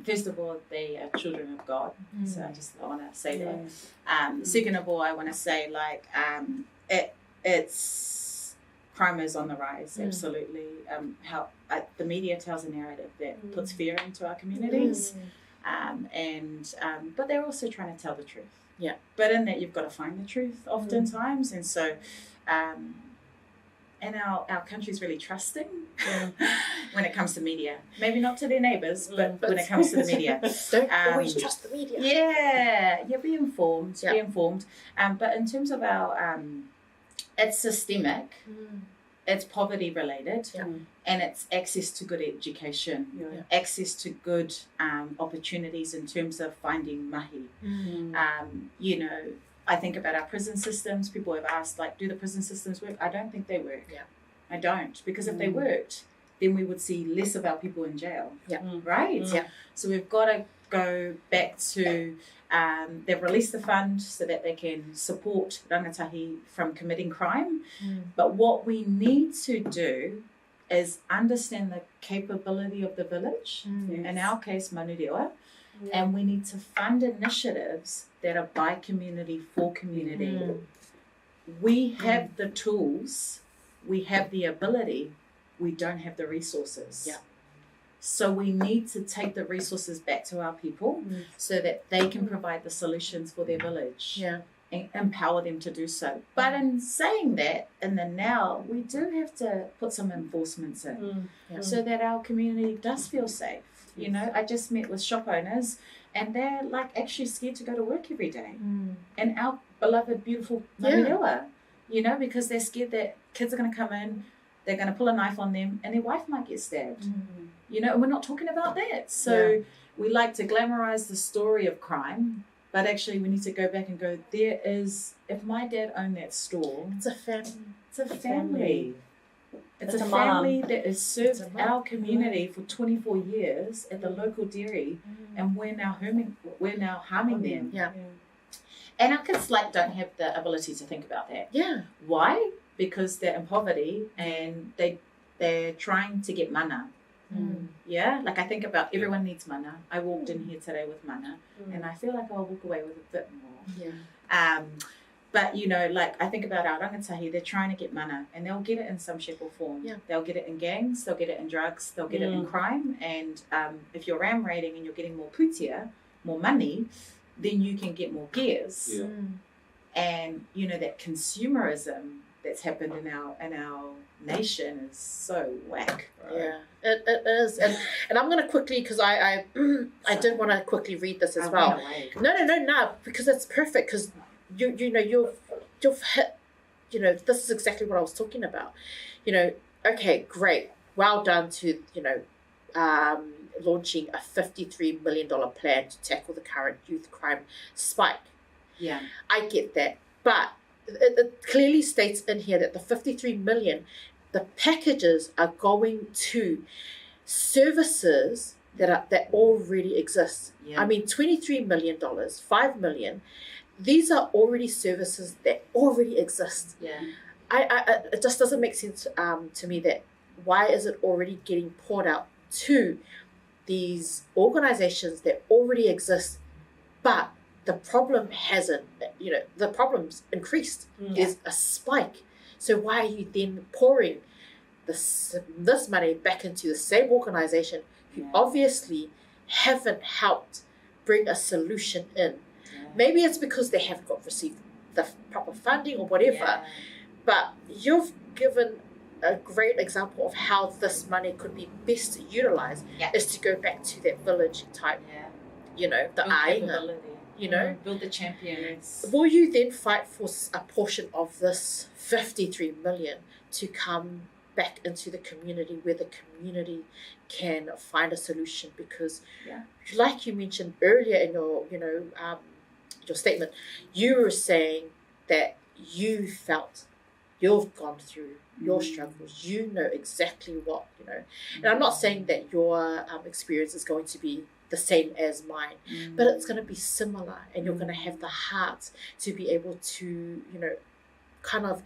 first of all, they are children of God. So I want to say that. Second of all, I want to say, like, it's crime is on the rise, absolutely. The media tells a narrative that puts fear into our communities. But they're also trying to tell the truth. Yeah. But in that, you've got to find the truth oftentimes. And so... and our country's really trusting when it comes to media. Maybe not to their neighbours, but when it comes to the media. Don't always trust the media. Yeah, be informed. Be informed. But in terms of our, it's systemic, it's poverty related, and it's access to good education, access to good opportunities in terms of finding mahi. You know, I think about our prison systems. People have asked, like, do the prison systems work? I don't think they work. Yeah. I don't. Because if they worked, then we would see less of our people in jail. Yeah. Right? Yeah. So we've got to go back to, they've released the fund so that they can support rangatahi from committing crime. But what we need to do is understand the capability of the village, in our case, Manurewa, and we need to fund initiatives that are by community, for community. We have the tools, we have the ability, we don't have the resources. Yeah. So we need to take the resources back to our people so that they can provide the solutions for their village. Yeah. And empower them to do so. But in saying that, in the now, we do have to put some enforcements in so that our community does feel safe. You know, I just met with shop owners and they're like actually scared to go to work every day. And our beloved, beautiful Manurewa, you know, because they're scared that kids are going to come in, they're going to pull a knife on them and their wife might get stabbed. You know, and we're not talking about that. So we like to glamorize the story of crime, but actually we need to go back and go, there is, if my dad owned that store, it's a family. It's a family. It's a family that has served our community for 24 years at the local dairy, and we're now harming them. Yeah. And our kids don't have the ability to think about that. Yeah. Why? Because they're in poverty and they're trying to get mana. Yeah, like I think about everyone needs mana. I walked in here today with mana, and I feel like I'll walk away with a bit more. Yeah. But, you know, like I think about our rangatahi, they're trying to get mana and they'll get it in some shape or form. Yeah. They'll get it in gangs, they'll get it in drugs, they'll get it in crime. And if you're ram raiding and you're getting more putia, more money, then you can get more gears. Yeah. And, you know, that consumerism that's happened in our nation is so whack. Right? Yeah, it is. And I'm going to quickly, because I did want to quickly read this as well. No, because it's perfect, because you know, you've hit, you know, this is exactly what I was talking about. You know, okay, great. Well done to, you know, launching a $53 million plan to tackle the current youth crime spike. Yeah. I get that. But it clearly states in here that the 53 million, the packages are going to services that already exist. Yeah. I mean, $23 million, $5 million, these are already services that already exist. Yeah. It just doesn't make sense to me that why is it already getting poured out to these organizations that already exist, but the problem hasn't, you know, the problem's increased. There's a spike. So why are you then pouring this money back into the same organization who obviously haven't helped bring a solution in? Maybe it's because they haven't received the proper funding or whatever, but you've given a great example of how this money could be best utilized is to go back to that village type, you know, the aina, you know. Build the champions. Will you then fight for a portion of this 53 million to come back into the community where the community can find a solution? Because like you mentioned earlier in your, you know, your statement, you were saying that you felt you've gone through your struggles, you know exactly what, you know. And I'm not saying that your experience is going to be the same as mine, but it's going to be similar, and you're going to have the heart to be able to, you know, kind of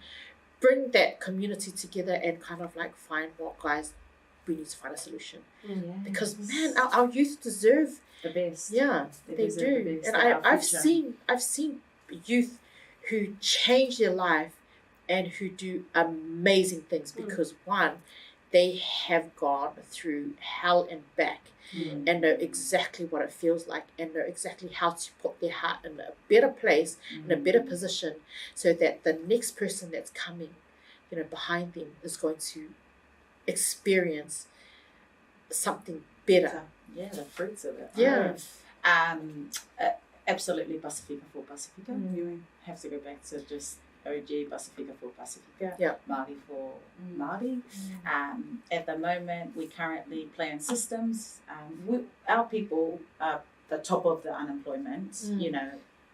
bring that community together and kind of like find, well, guys, we need to find a solution. Yes. Because man, our youth deserve the best. Yeah, they deserve do. the best And for our I've future. seen youth who change their life and who do amazing things because one, they have gone through hell and back and know exactly what it feels like and know exactly how to put their heart in a better place, in a better position, so that the next person that's coming, behind them is going to experience something better. Yeah, the fruits of it. Yeah. Absolutely, Pasifika for Pasifika. You have to go back to just OG Pasifika for Pasifika. Yeah. Māori for Māori. At the moment, we currently play in systems. Our people are the top of the unemployment.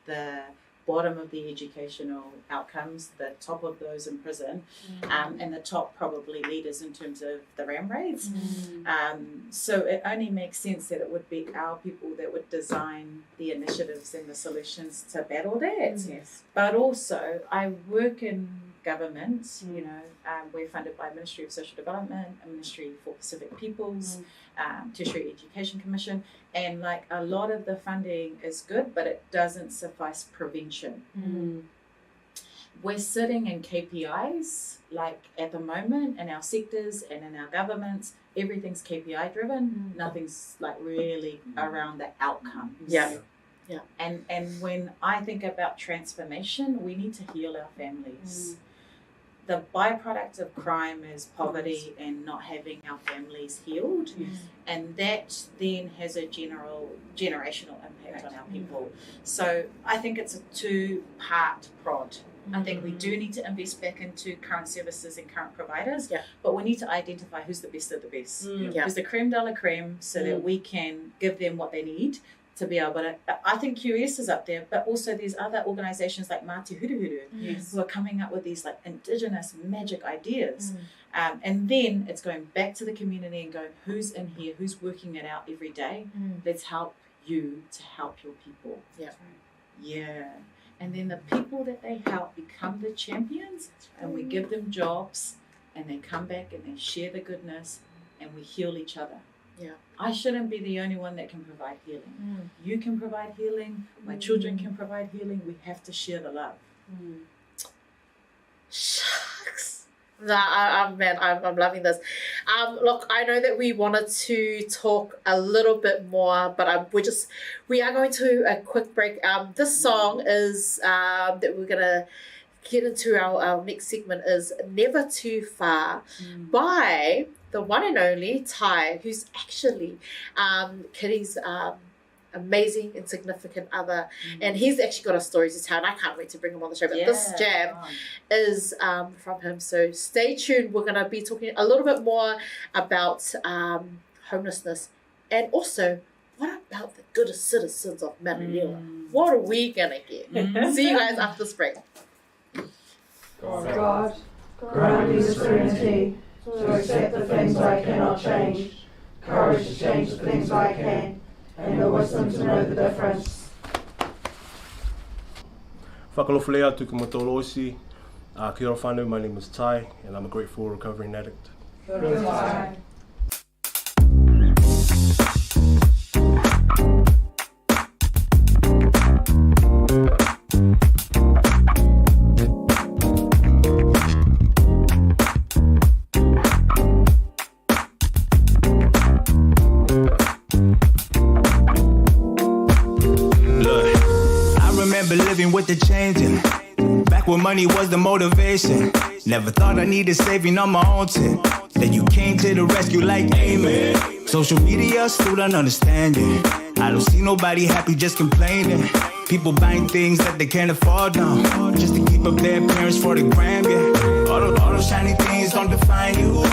The bottom of the educational outcomes, the top of those in prison, and the top probably leaders in terms of the RAM rates. So it only makes sense that it would be our people that would design the initiatives and the solutions to battle that. Yes. But also, I work in government, we're funded by Ministry of Social Development, a Ministry for Pacific Peoples, Tertiary Education Commission, and like a lot of the funding is good, but it doesn't suffice prevention. We're sitting in KPIs, like at the moment in our sectors and in our governments, everything's KPI driven, nothing's like really around the outcomes. Yeah. And when I think about transformation, we need to heal our families. The byproduct of crime is poverty and not having our families healed. And that then has a generational impact on our people. So I think it's a two-part prod. I think we do need to invest back into current services and current providers, but we need to identify who's the best of the best. Who's the creme de la creme, so that we can give them what they need to be able to. I think QS is up there, but also there's other organisations like Māti Huruhuru who are coming up with these like indigenous magic ideas. And then it's going back to the community and going, who's in here, who's working it out every day? Let's help you to help your people. Yeah. And then the people that they help become the champions, and we give them jobs, and they come back and they share the goodness, and we heal each other. I shouldn't be the only one that can provide healing. You can provide healing. My children can provide healing. We have to share the love. Shucks. I'm loving this. Look, I know that we wanted to talk a little bit more, but we are going to a quick break. This song is that we're gonna get into our next segment is Never Too Far by the one and only Tai, who's actually Kitty's amazing and significant other, and he's actually got a story to tell, and I can't wait to bring him on the show, but this jam is from him. So stay tuned. We're going to be talking a little bit more about homelessness, and also what about the good citizens of Mananila? What are we going to get? See you guys after this break. God, grant me the serenity to accept the things I cannot change, courage to change the things I can, and the wisdom to know the difference. Whakalofalea tuku matolosi. Kia ora whānau, my name is Tai, and I'm a grateful recovering addict. Goodbye. With the changing, back when money was the motivation. Never thought I needed saving on my own tip. Then you came to the rescue like amen. Social media still don't understand it. I don't see nobody happy, just complaining. People buying things that they can't afford now, just to keep up their appearance for the gram, yeah. All those shiny things don't define you.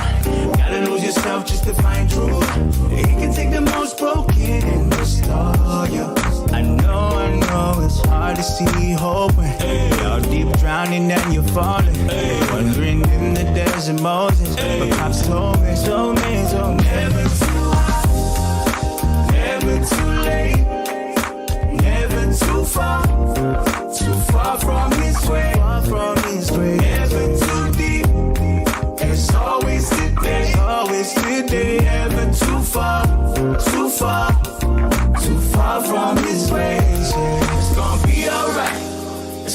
Gotta lose yourself just to find truth. He can take the most broken and restore you. I know it's hard to see hope when you're deep drowning and you're falling, wandering in the desert Moses. But cops told me, never too high, never too late, never too far from His way, never too deep. There's always today,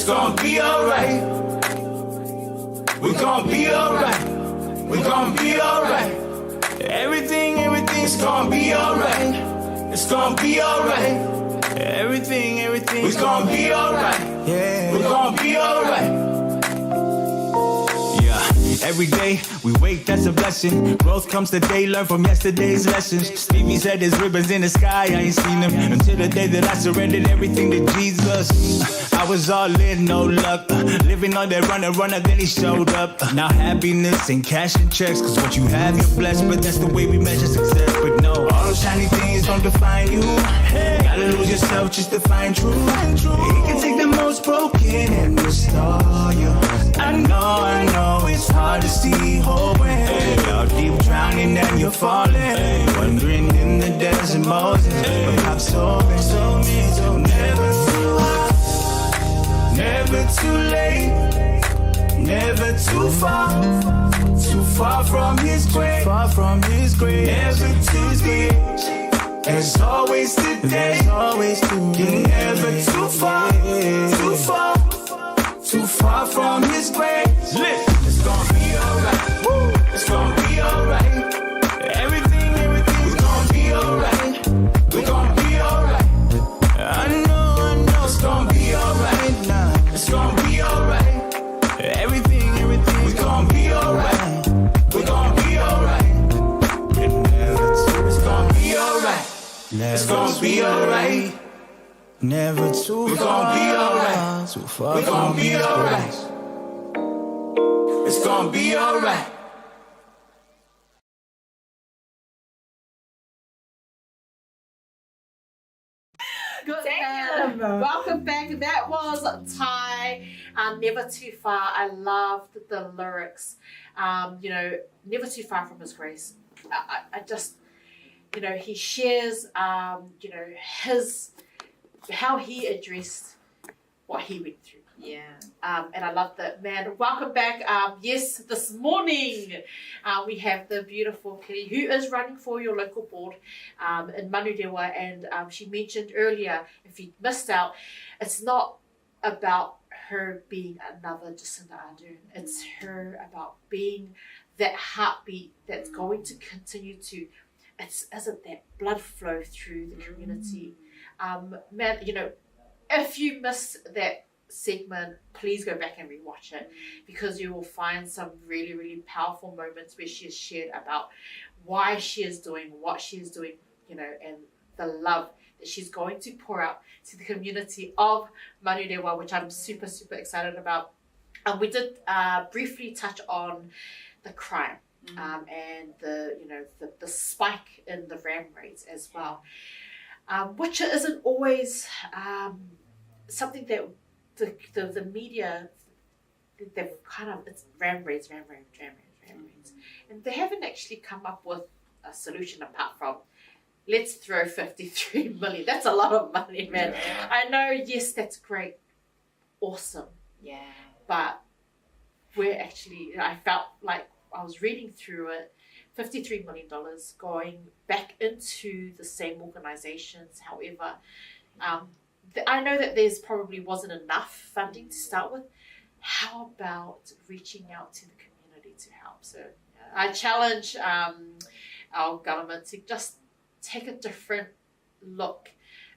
It's gonna be alright. We're gonna be alright. We're gonna be alright. Everything's gonna be alright. It's gonna be alright. Everything's gonna be alright. Yeah, we're gonna be alright. Every day we wake, that's a blessing. Growth comes today, learn from yesterday's lessons. Stevie said there's ribbons in the sky, I ain't seen them until the day that I surrendered everything to Jesus. I was all in, no luck, living on that runner, then he showed up. Now happiness and cash and checks, cause what you have you're blessed, but that's the way we measure success. But no, all those shiny things don't define you. Gotta lose yourself just to find truth. He can take the most broken and restore you. I know it's hard to see hope when you're deep drowning and you're falling, wandering in the desert Moses, but I'm so never too high, never too late, never too far from his grave, never too deep. There's always today, you're never too far from his grave. It's gonna be alright. It's gonna be alright. Everything's gonna be alright. We're gonna be alright. I know. It's gonna be alright. It's gonna be alright. Everything's gonna be alright. We're gonna be alright. It's gonna be alright. It's gonna be alright. Never too far. We're gonna be alright. Too far. We're gonna be alright. It's gonna be alright. Good. Welcome back. That was Ty. Never Too Far. I loved the lyrics. Never too far from His grace. I just, he shares, his how he addressed what he went through. Yeah. And I love that, man. Welcome back. Yes, this morning we have the beautiful Kiri, who is running for your local board in Manurewa. And she mentioned earlier, if you missed out, it's not about her being another Jacinda Ardern. It's her about being that heartbeat that's going to continue to, isn't that blood flow through the community. Man, if you missed that segment, please go back and rewatch it, because you will find some really, really powerful moments where she has shared about why she is doing what she is doing, and the love that she's going to pour out to the community of Manurewa, which I'm super, super excited about. We did briefly touch on the crime and the spike in the ram raids as well, which isn't always something that the media, they've kind of, it's ram raids, and they haven't actually come up with a solution apart from let's throw 53 million. That's a lot of money, man. Yeah. I know, yes, that's great, awesome. Yeah. But we're actually, I felt like I was reading through it, $53 million going back into the same organizations. However, I know that there's probably wasn't enough funding to start with. How about reaching out to the community to help? So I challenge our government to just take a different look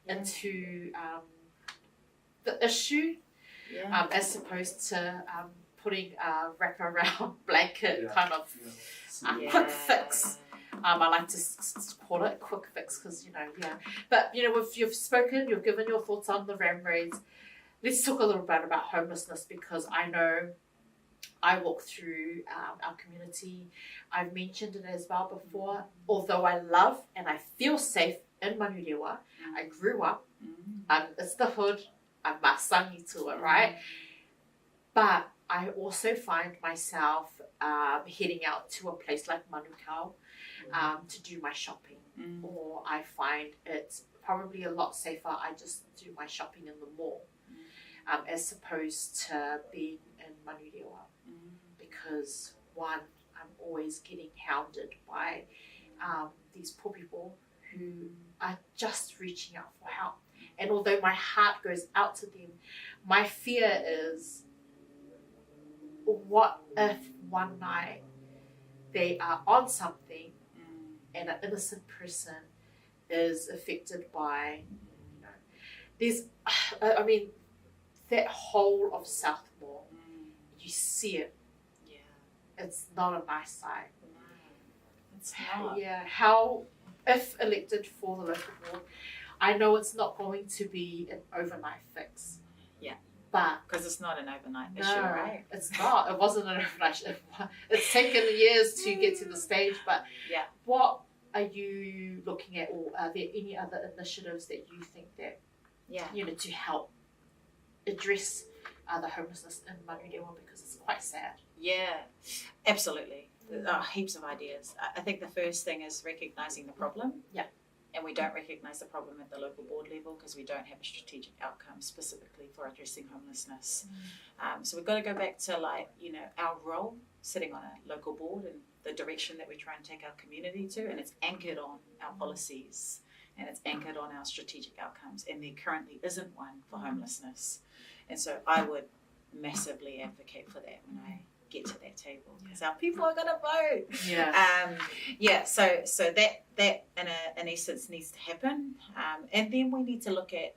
into the issue, as opposed to putting a wraparound blanket kind of quick fix. I like to call it a quick fix because, But, if you've spoken, you've given your thoughts on the ram raids, let's talk a little bit about homelessness, because I know I walk through our community. I've mentioned it as well before. Although I love and I feel safe in Manurewa, I grew up, it's the hood, I'm masangi to it, right? But I also find myself heading out to a place like Manukau to do my shopping, or I find it's probably a lot safer. I just do my shopping in the mall, as opposed to being in Manurewa, because one, I'm always getting hounded by these poor people who are just reaching out for help, And although my heart goes out to them, my fear is, what if one night they are on something and an innocent person is affected by, there's, I mean, that whole of Southmore, you see it. Yeah. It's not a nice sight. It's not. Yeah, how, if elected for the local board, I know it's not going to be an overnight fix. Yeah. But because it's not an overnight no, issue, right? It's not. It wasn't an overnight issue. It's taken years to get to the stage, but yeah. What are you looking at, or are there any other initiatives that you think that, to help address the homelessness in Manurewa, because it's quite sad? Yeah, absolutely. There are heaps of ideas. I think the first thing is recognising the problem. Yeah. And we don't recognise the problem at the local board level because we don't have a strategic outcome specifically for addressing homelessness. So we've got to go back to our role sitting on a local board and the direction that we try and take our community to, and it's anchored on our policies and it's anchored on our strategic outcomes, and there currently isn't one for homelessness. And so I would massively advocate for that when I get to that table, because our people are going to vote. So that in essence needs to happen, and then we need to look at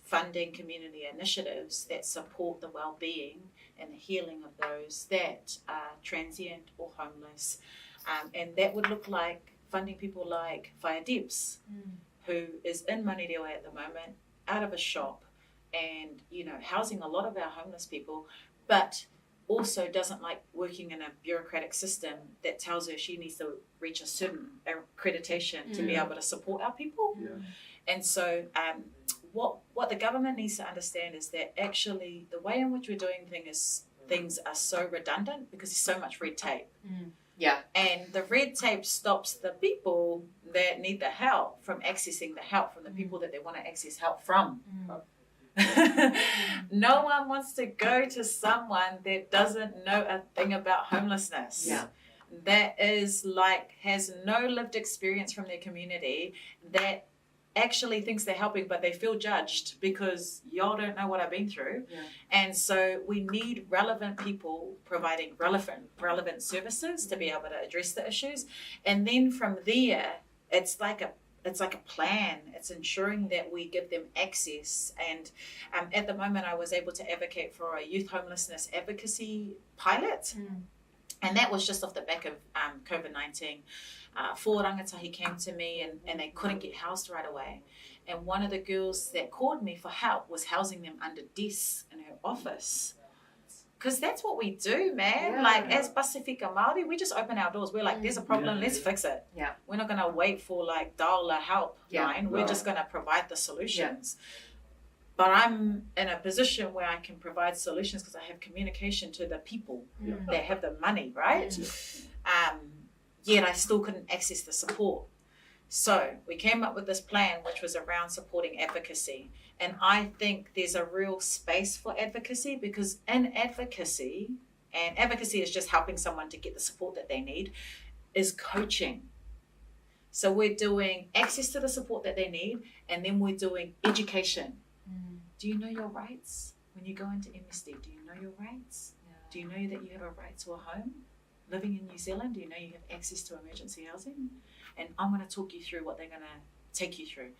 funding community initiatives that support the well-being and the healing of those that are transient or homeless, and that would look like funding people like Vaai who is in Manurewa at the moment, out of a shop, and housing a lot of our homeless people, but also doesn't like working in a bureaucratic system that tells her she needs to reach a certain accreditation to be able to support our people. And so what the government needs to understand is that actually the way in which we're doing things are so redundant because there's so much red tape. And the red tape stops the people that need the help from accessing the help from the people that they want to access help from. No one wants to go to someone that doesn't know a thing about homelessness. That is has no lived experience from their community, that actually thinks they're helping, but they feel judged because y'all don't know what I've been through. And so we need relevant people providing relevant services to be able to address the issues. And then from there, it's like a plan. It's ensuring that we give them access. And at the moment, I was able to advocate for a youth homelessness advocacy pilot. And that was just off the back of COVID-19. 4 rangatahi came to me and they couldn't get housed right away. And one of the girls that called me for help was housing them under desks in her office. Because that's what we do, man. As Pasifika Māori, we just open our doors. We're like, there's a problem, let's fix it. We're not going to wait for dial a help line. We're just going to provide the solutions. But I'm in a position where I can provide solutions because I have communication to the people that have the money, right? Yet I still couldn't access the support. So we came up with this plan, which was around supporting advocacy. And I think there's a real space for advocacy, because in advocacy, and advocacy is just helping someone to get the support that they need, is coaching. So we're doing access to the support that they need, and then we're doing education. Do you know your rights? When you go into MSD, do you know your rights? Do you know that you have a right to a home? Living in New Zealand, do you know you have access to emergency housing? And I'm going to talk you through what they're going to take you through.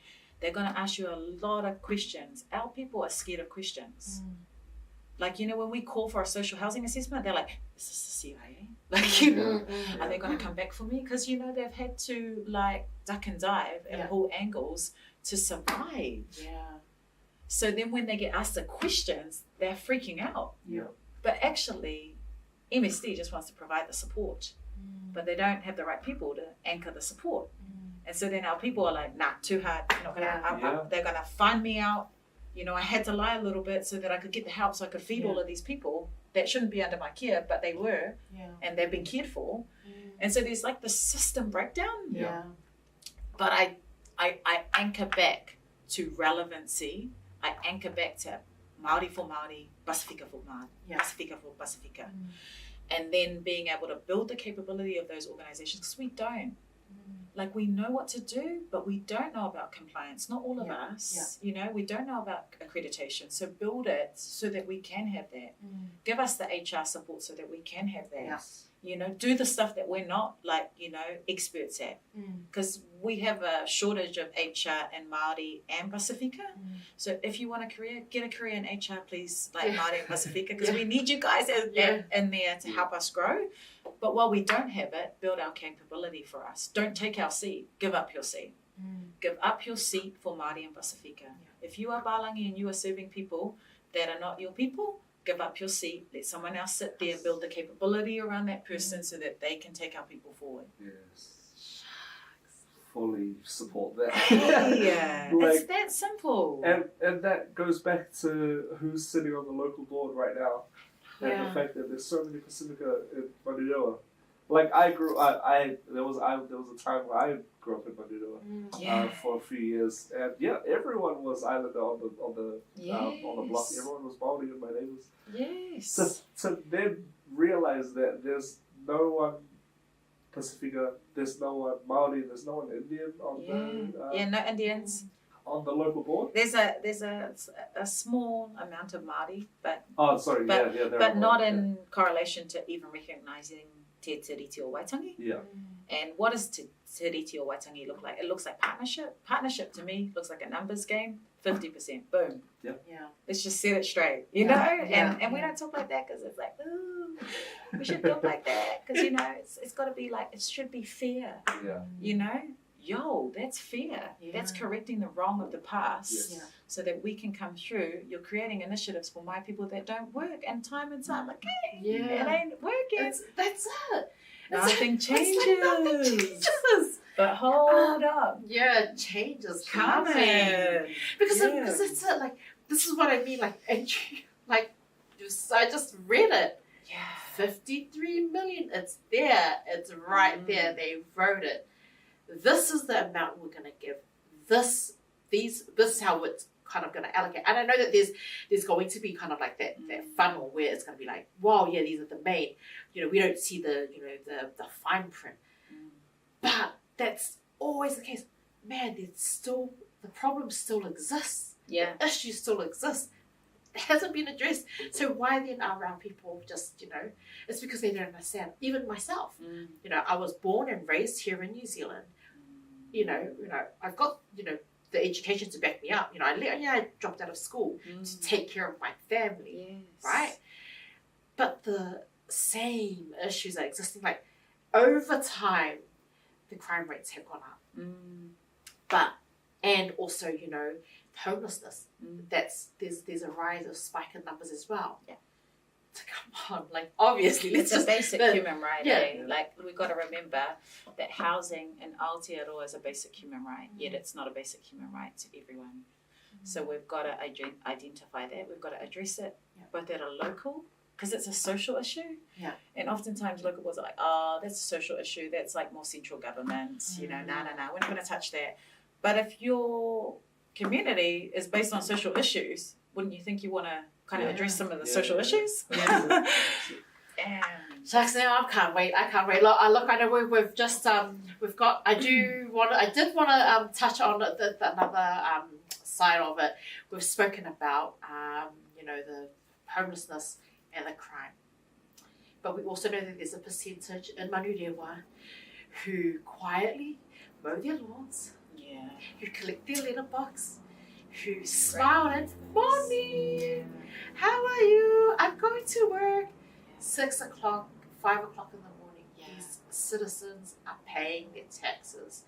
They're going to ask you a lot of questions. Our people are scared of questions. When we call for a social housing assessment, they're like, is this the CIA? Are they going to come back for me? Because, they've had to duck and dive at all angles to survive. So then when they get asked the questions, they're freaking out. But actually, MSD just wants to provide the support, but they don't have the right people to anchor the support. And so then our people are like, nah, too hard. They're going to find me out. I had to lie a little bit so that I could get the help, so I could feed all of these people that shouldn't be under my care, but they were, and they've been cared for. And so there's the system breakdown. But I anchor back to relevancy. I anchor back to Māori for Māori, Pasifika for Māori, Pasifika for Pasifika. And then being able to build the capability of those organisations, because we don't. like we know what to do, but we don't know about compliance. Not all of us, you know, we don't know about accreditation. So build it so that we can have that. Give us the HR support so that we can have that. Yes. You know, do the stuff that we're not like, you know, experts at. Because we have a shortage of HR in Māori and Pasifika. So if you want a career, get a career in HR, please, like Māori and Pasifika, because we need you guys in there to help us grow. But while we don't have it, build our capability for us. Don't take our seat. Give up your seat. Give up your seat for Māori and Pasifika. If you are Balangi and you are serving people that are not your people, give up your seat. Let someone else sit there and build the capability around that person so that they can take our people forward. Yes. Fully support that. Yeah. Like, it's that simple. And that goes back to who's sitting on the local board right now. And the fact that there's so many Pacifica in Manurewa. Like there was a time where I grew up in Manurewa for a few years, and everyone was Islander on the block. Everyone was Māori in my neighbours. Yes. To then realize that there's no one Pacifica, there's no one Māori, there's no one Indian on no Indians on the local board. There's a small amount of Māori, but but not in correlation to even recognising Te Tiriti o Waitangi. And what does Te Tiriti o Waitangi look like? It looks like partnership. Partnership to me looks like a numbers game. 50%. Boom. Let's just set it straight, you know? And we don't talk like that because it's like, ooh, we should talk like that because, you know, it's got to be like, it should be fair. You know? Yo, that's fair. That's correcting the wrong of the past so that we can come through. You're creating initiatives for my people that don't work, and time, like, hey, it ain't working. That's it. Nothing changes. It's like nothing changes. But hold up. Yeah, change is coming. Because it's it. Like, this is what I mean. Like, entry. Like, I just read it. 53 million. It's there. It's right there. They wrote it. This is the amount we're going to give. This is how it's kind of going to allocate. And I know that there's going to be kind of like that funnel where it's going to be like, wow, yeah, these are the main. You know, we don't see the fine print. But that's always the case. Man, the problem still exists. The issue still exists. It hasn't been addressed. So why then are our people just, you know, it's because they don't understand. Even myself, you know, I was born and raised here in New Zealand. You know, I've got, you know, the education to back me up. You know, I dropped out of school to take care of my family, right? But the same issues are existing. Like, over time, the crime rates have gone up. And also, you know, homelessness. There's a rise of spike in numbers as well. To come on, like, obviously, it's a basic human right. Like, we've got to remember that housing in Aotearoa is a basic human right, yet it's not a basic human right to everyone. So we've got to identify that. We've got to address it, both at a local, because it's a social issue. And oftentimes local boards are like, oh, that's a social issue. That's like more central government. You know, no, we're not going to touch that. But if your community is based on social issues, wouldn't you think you want to kind of address some of the social issues? Shucks, now I can't wait. Look, I know we've just we've got. I did want to touch on another side of it. We've spoken about you know, the homelessness and the crime, but we also know that there's a percentage in Manurewa who quietly mow their lawns, who collect their letterbox, who smile and morning. How are you? I'm going to work. 6 o'clock, 5 o'clock in the morning. These citizens are paying their taxes.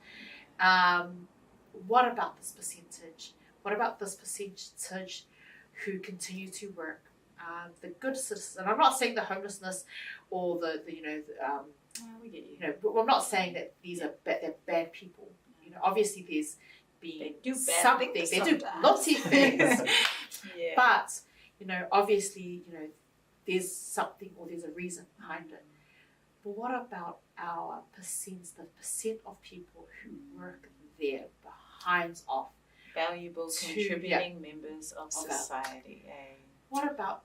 What about this percentage? What about this percentage who continue to work? The good citizens, and I'm not saying the homelessness or the you know, we get you. You know, but I'm not saying that these are they're bad people. You know, obviously there's They do bad something. things They do sometimes. naughty things. But, you know, obviously, you know, there's something or there's a reason behind it. But what about the percent of people who work there behind off? Valuable, contributing members of society. What about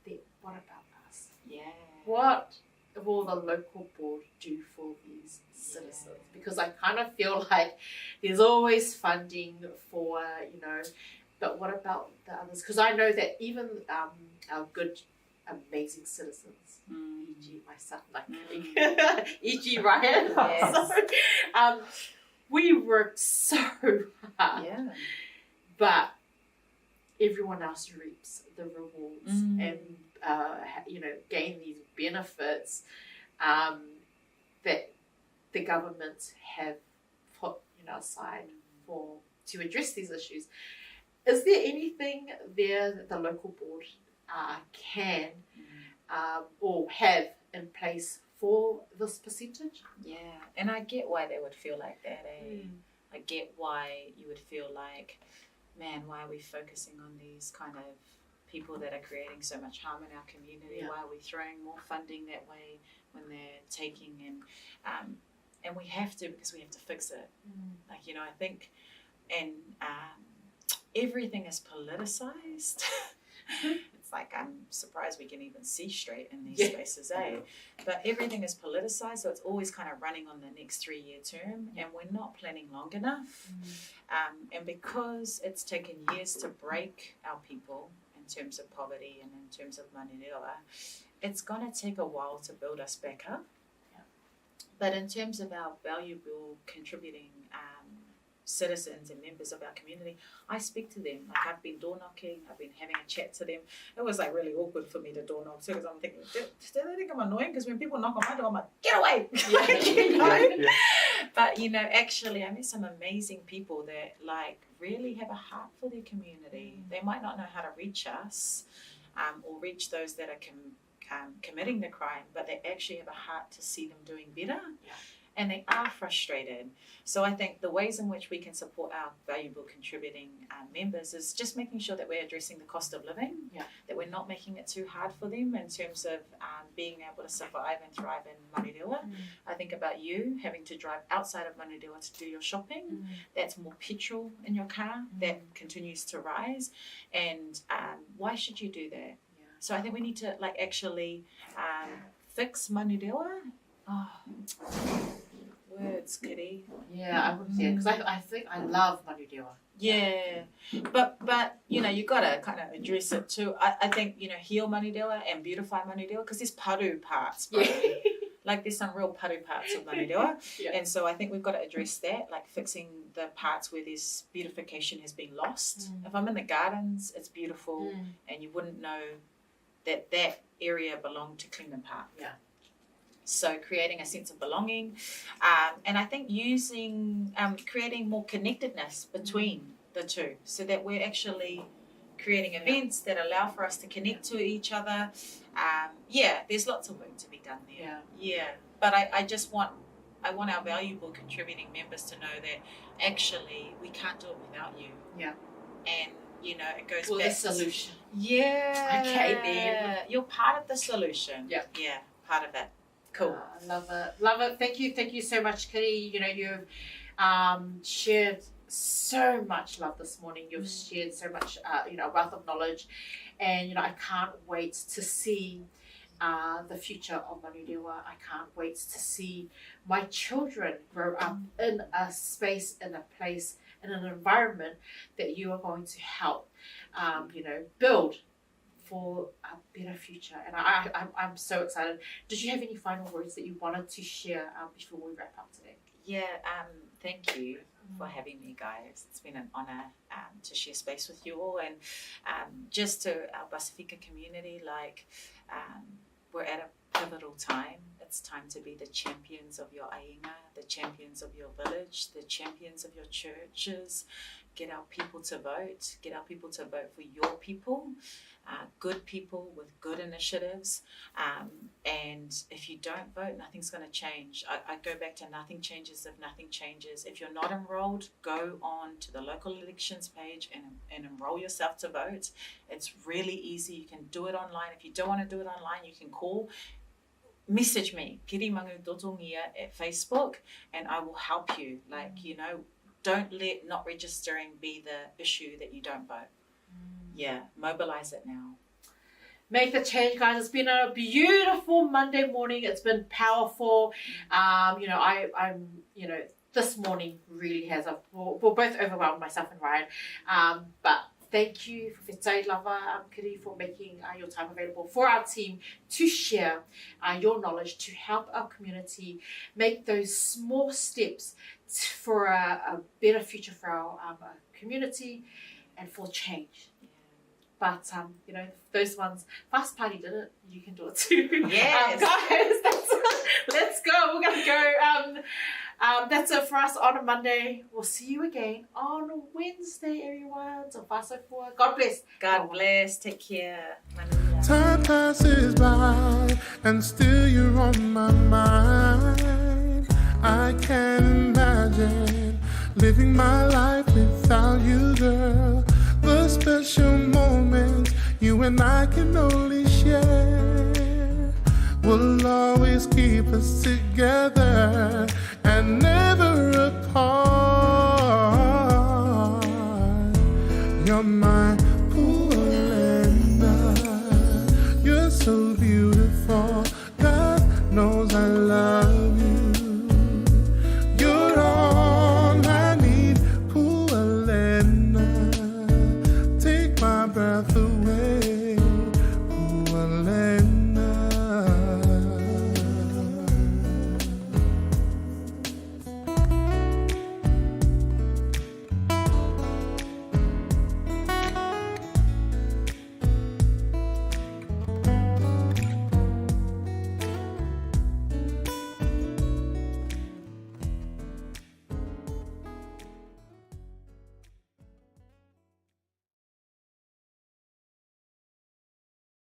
them? What about us? Yeah. What will the local board do for these citizens, because I kind of feel like there's always funding for, but what about the others? Because I know that even our good, amazing citizens, e.g. myself, e.g. Ryan, Yes. we work so hard, but everyone else reaps the rewards and gain these benefits that the government have put aside to address these issues. Is there anything there that the local board can or have in place for this percentage? Yeah, and I get why they would feel like that. I get why you would feel like, man, why are we focusing on these kind of people that are creating so much harm in our community? Why are we throwing more funding that way when they're taking and we have to, because we have to fix it. I think, and everything is politicized. It's like, I'm surprised we can even see straight in these spaces, But everything is politicized, so it's always kind of running on the next 3-year term, and we're not planning long enough. And because it's taken years to break our people in terms of poverty and in terms of manirela, it's going to take a while to build us back up. But in terms of our valuable contributing citizens and members of our community, I speak to them. Like, I've been door knocking, I've been having a chat to them. It was like really awkward for me to door knock too, because I'm thinking, do they think I'm annoying? Because when people knock on my door, I'm like, get away! But actually I met some amazing people that really have a heart for their community. They might not know how to reach us or reach those that are committing the crime, but they actually have a heart to see them doing better. And they are frustrated. So I think the ways in which we can support our valuable contributing members is just making sure that we're addressing the cost of living, that we're not making it too hard for them in terms of being able to survive and thrive in Manirela. I think about you having to drive outside of Manirela to do your shopping. That's more petrol in your car. That continues to rise. And why should you do that? So I think we need to actually fix Manirela. Words, Kitty. I would say, because I think I love Manirela. But you gotta kind of address it too. I think heal Manirela and beautify Manirela, because there's paru parts, bro. There's some real paru parts of Manirela, and so I think we've got to address that, fixing the parts where this beautification has been lost. If I'm in the gardens, it's beautiful, and you wouldn't know that area belonged to Cleveland Park. So creating a sense of belonging, and I think creating more connectedness between the two, so that we're actually creating events that allow for us to connect to each other. There's lots of work to be done there. But I want our valuable contributing members to know that actually we can't do it without you. And it goes back the solution. Okay, then you're part of the solution. Part of it. Cool. Love it. Thank you so much, Kitty. You've shared so much love this morning. You've shared so much, a wealth of knowledge, and I can't wait to see the future of Manirela. I can't wait to see my children grow up in a space, in a place, in an environment that you are going to help, build for a better future. And I'm so excited. Did you have any final words that you wanted to share before we wrap up today? Thank you for having me, guys. It's been an honor to share space with you all, and just to our Pasifika community, we're at a pivotal time. It's time to be the champions of your ainga, the champions of your village, the champions of your churches. Get our people to vote. Get our people to vote for your people. Good people with good initiatives, and if you don't vote, nothing's going to change. I go back to nothing changes if nothing changes. If you're not enrolled, go on to the local elections page and enroll yourself to vote. It's really easy. You can do it online. If you don't want to do it online, you can call, message me, Kirimangu Tautogia at Facebook, and I will help you. Don't let not registering be the issue that you don't vote. Mobilize it now. make the change, guys. It's been a beautiful Monday morning. It's been powerful. You know, I'm you know, this morning really has we're both overwhelmed, myself and Ryan. But thank you for Whetai Lava, Kiri, for making your time available for our team to share your knowledge, to help our community make those small steps for a better future for our community and for change. But, you know, those ones, Fast Party did it, you can do it too. Yes. Guys, let's go. We're going to go. That's it for us on a Monday. We'll see you again on Wednesday, everyone. So far, so forth. God bless. God bless. Take care. Time passes by and still you're on my mind. I can't imagine living my life without you, girl. The special moments you and I can only share will always keep us together and never apart. You're mine.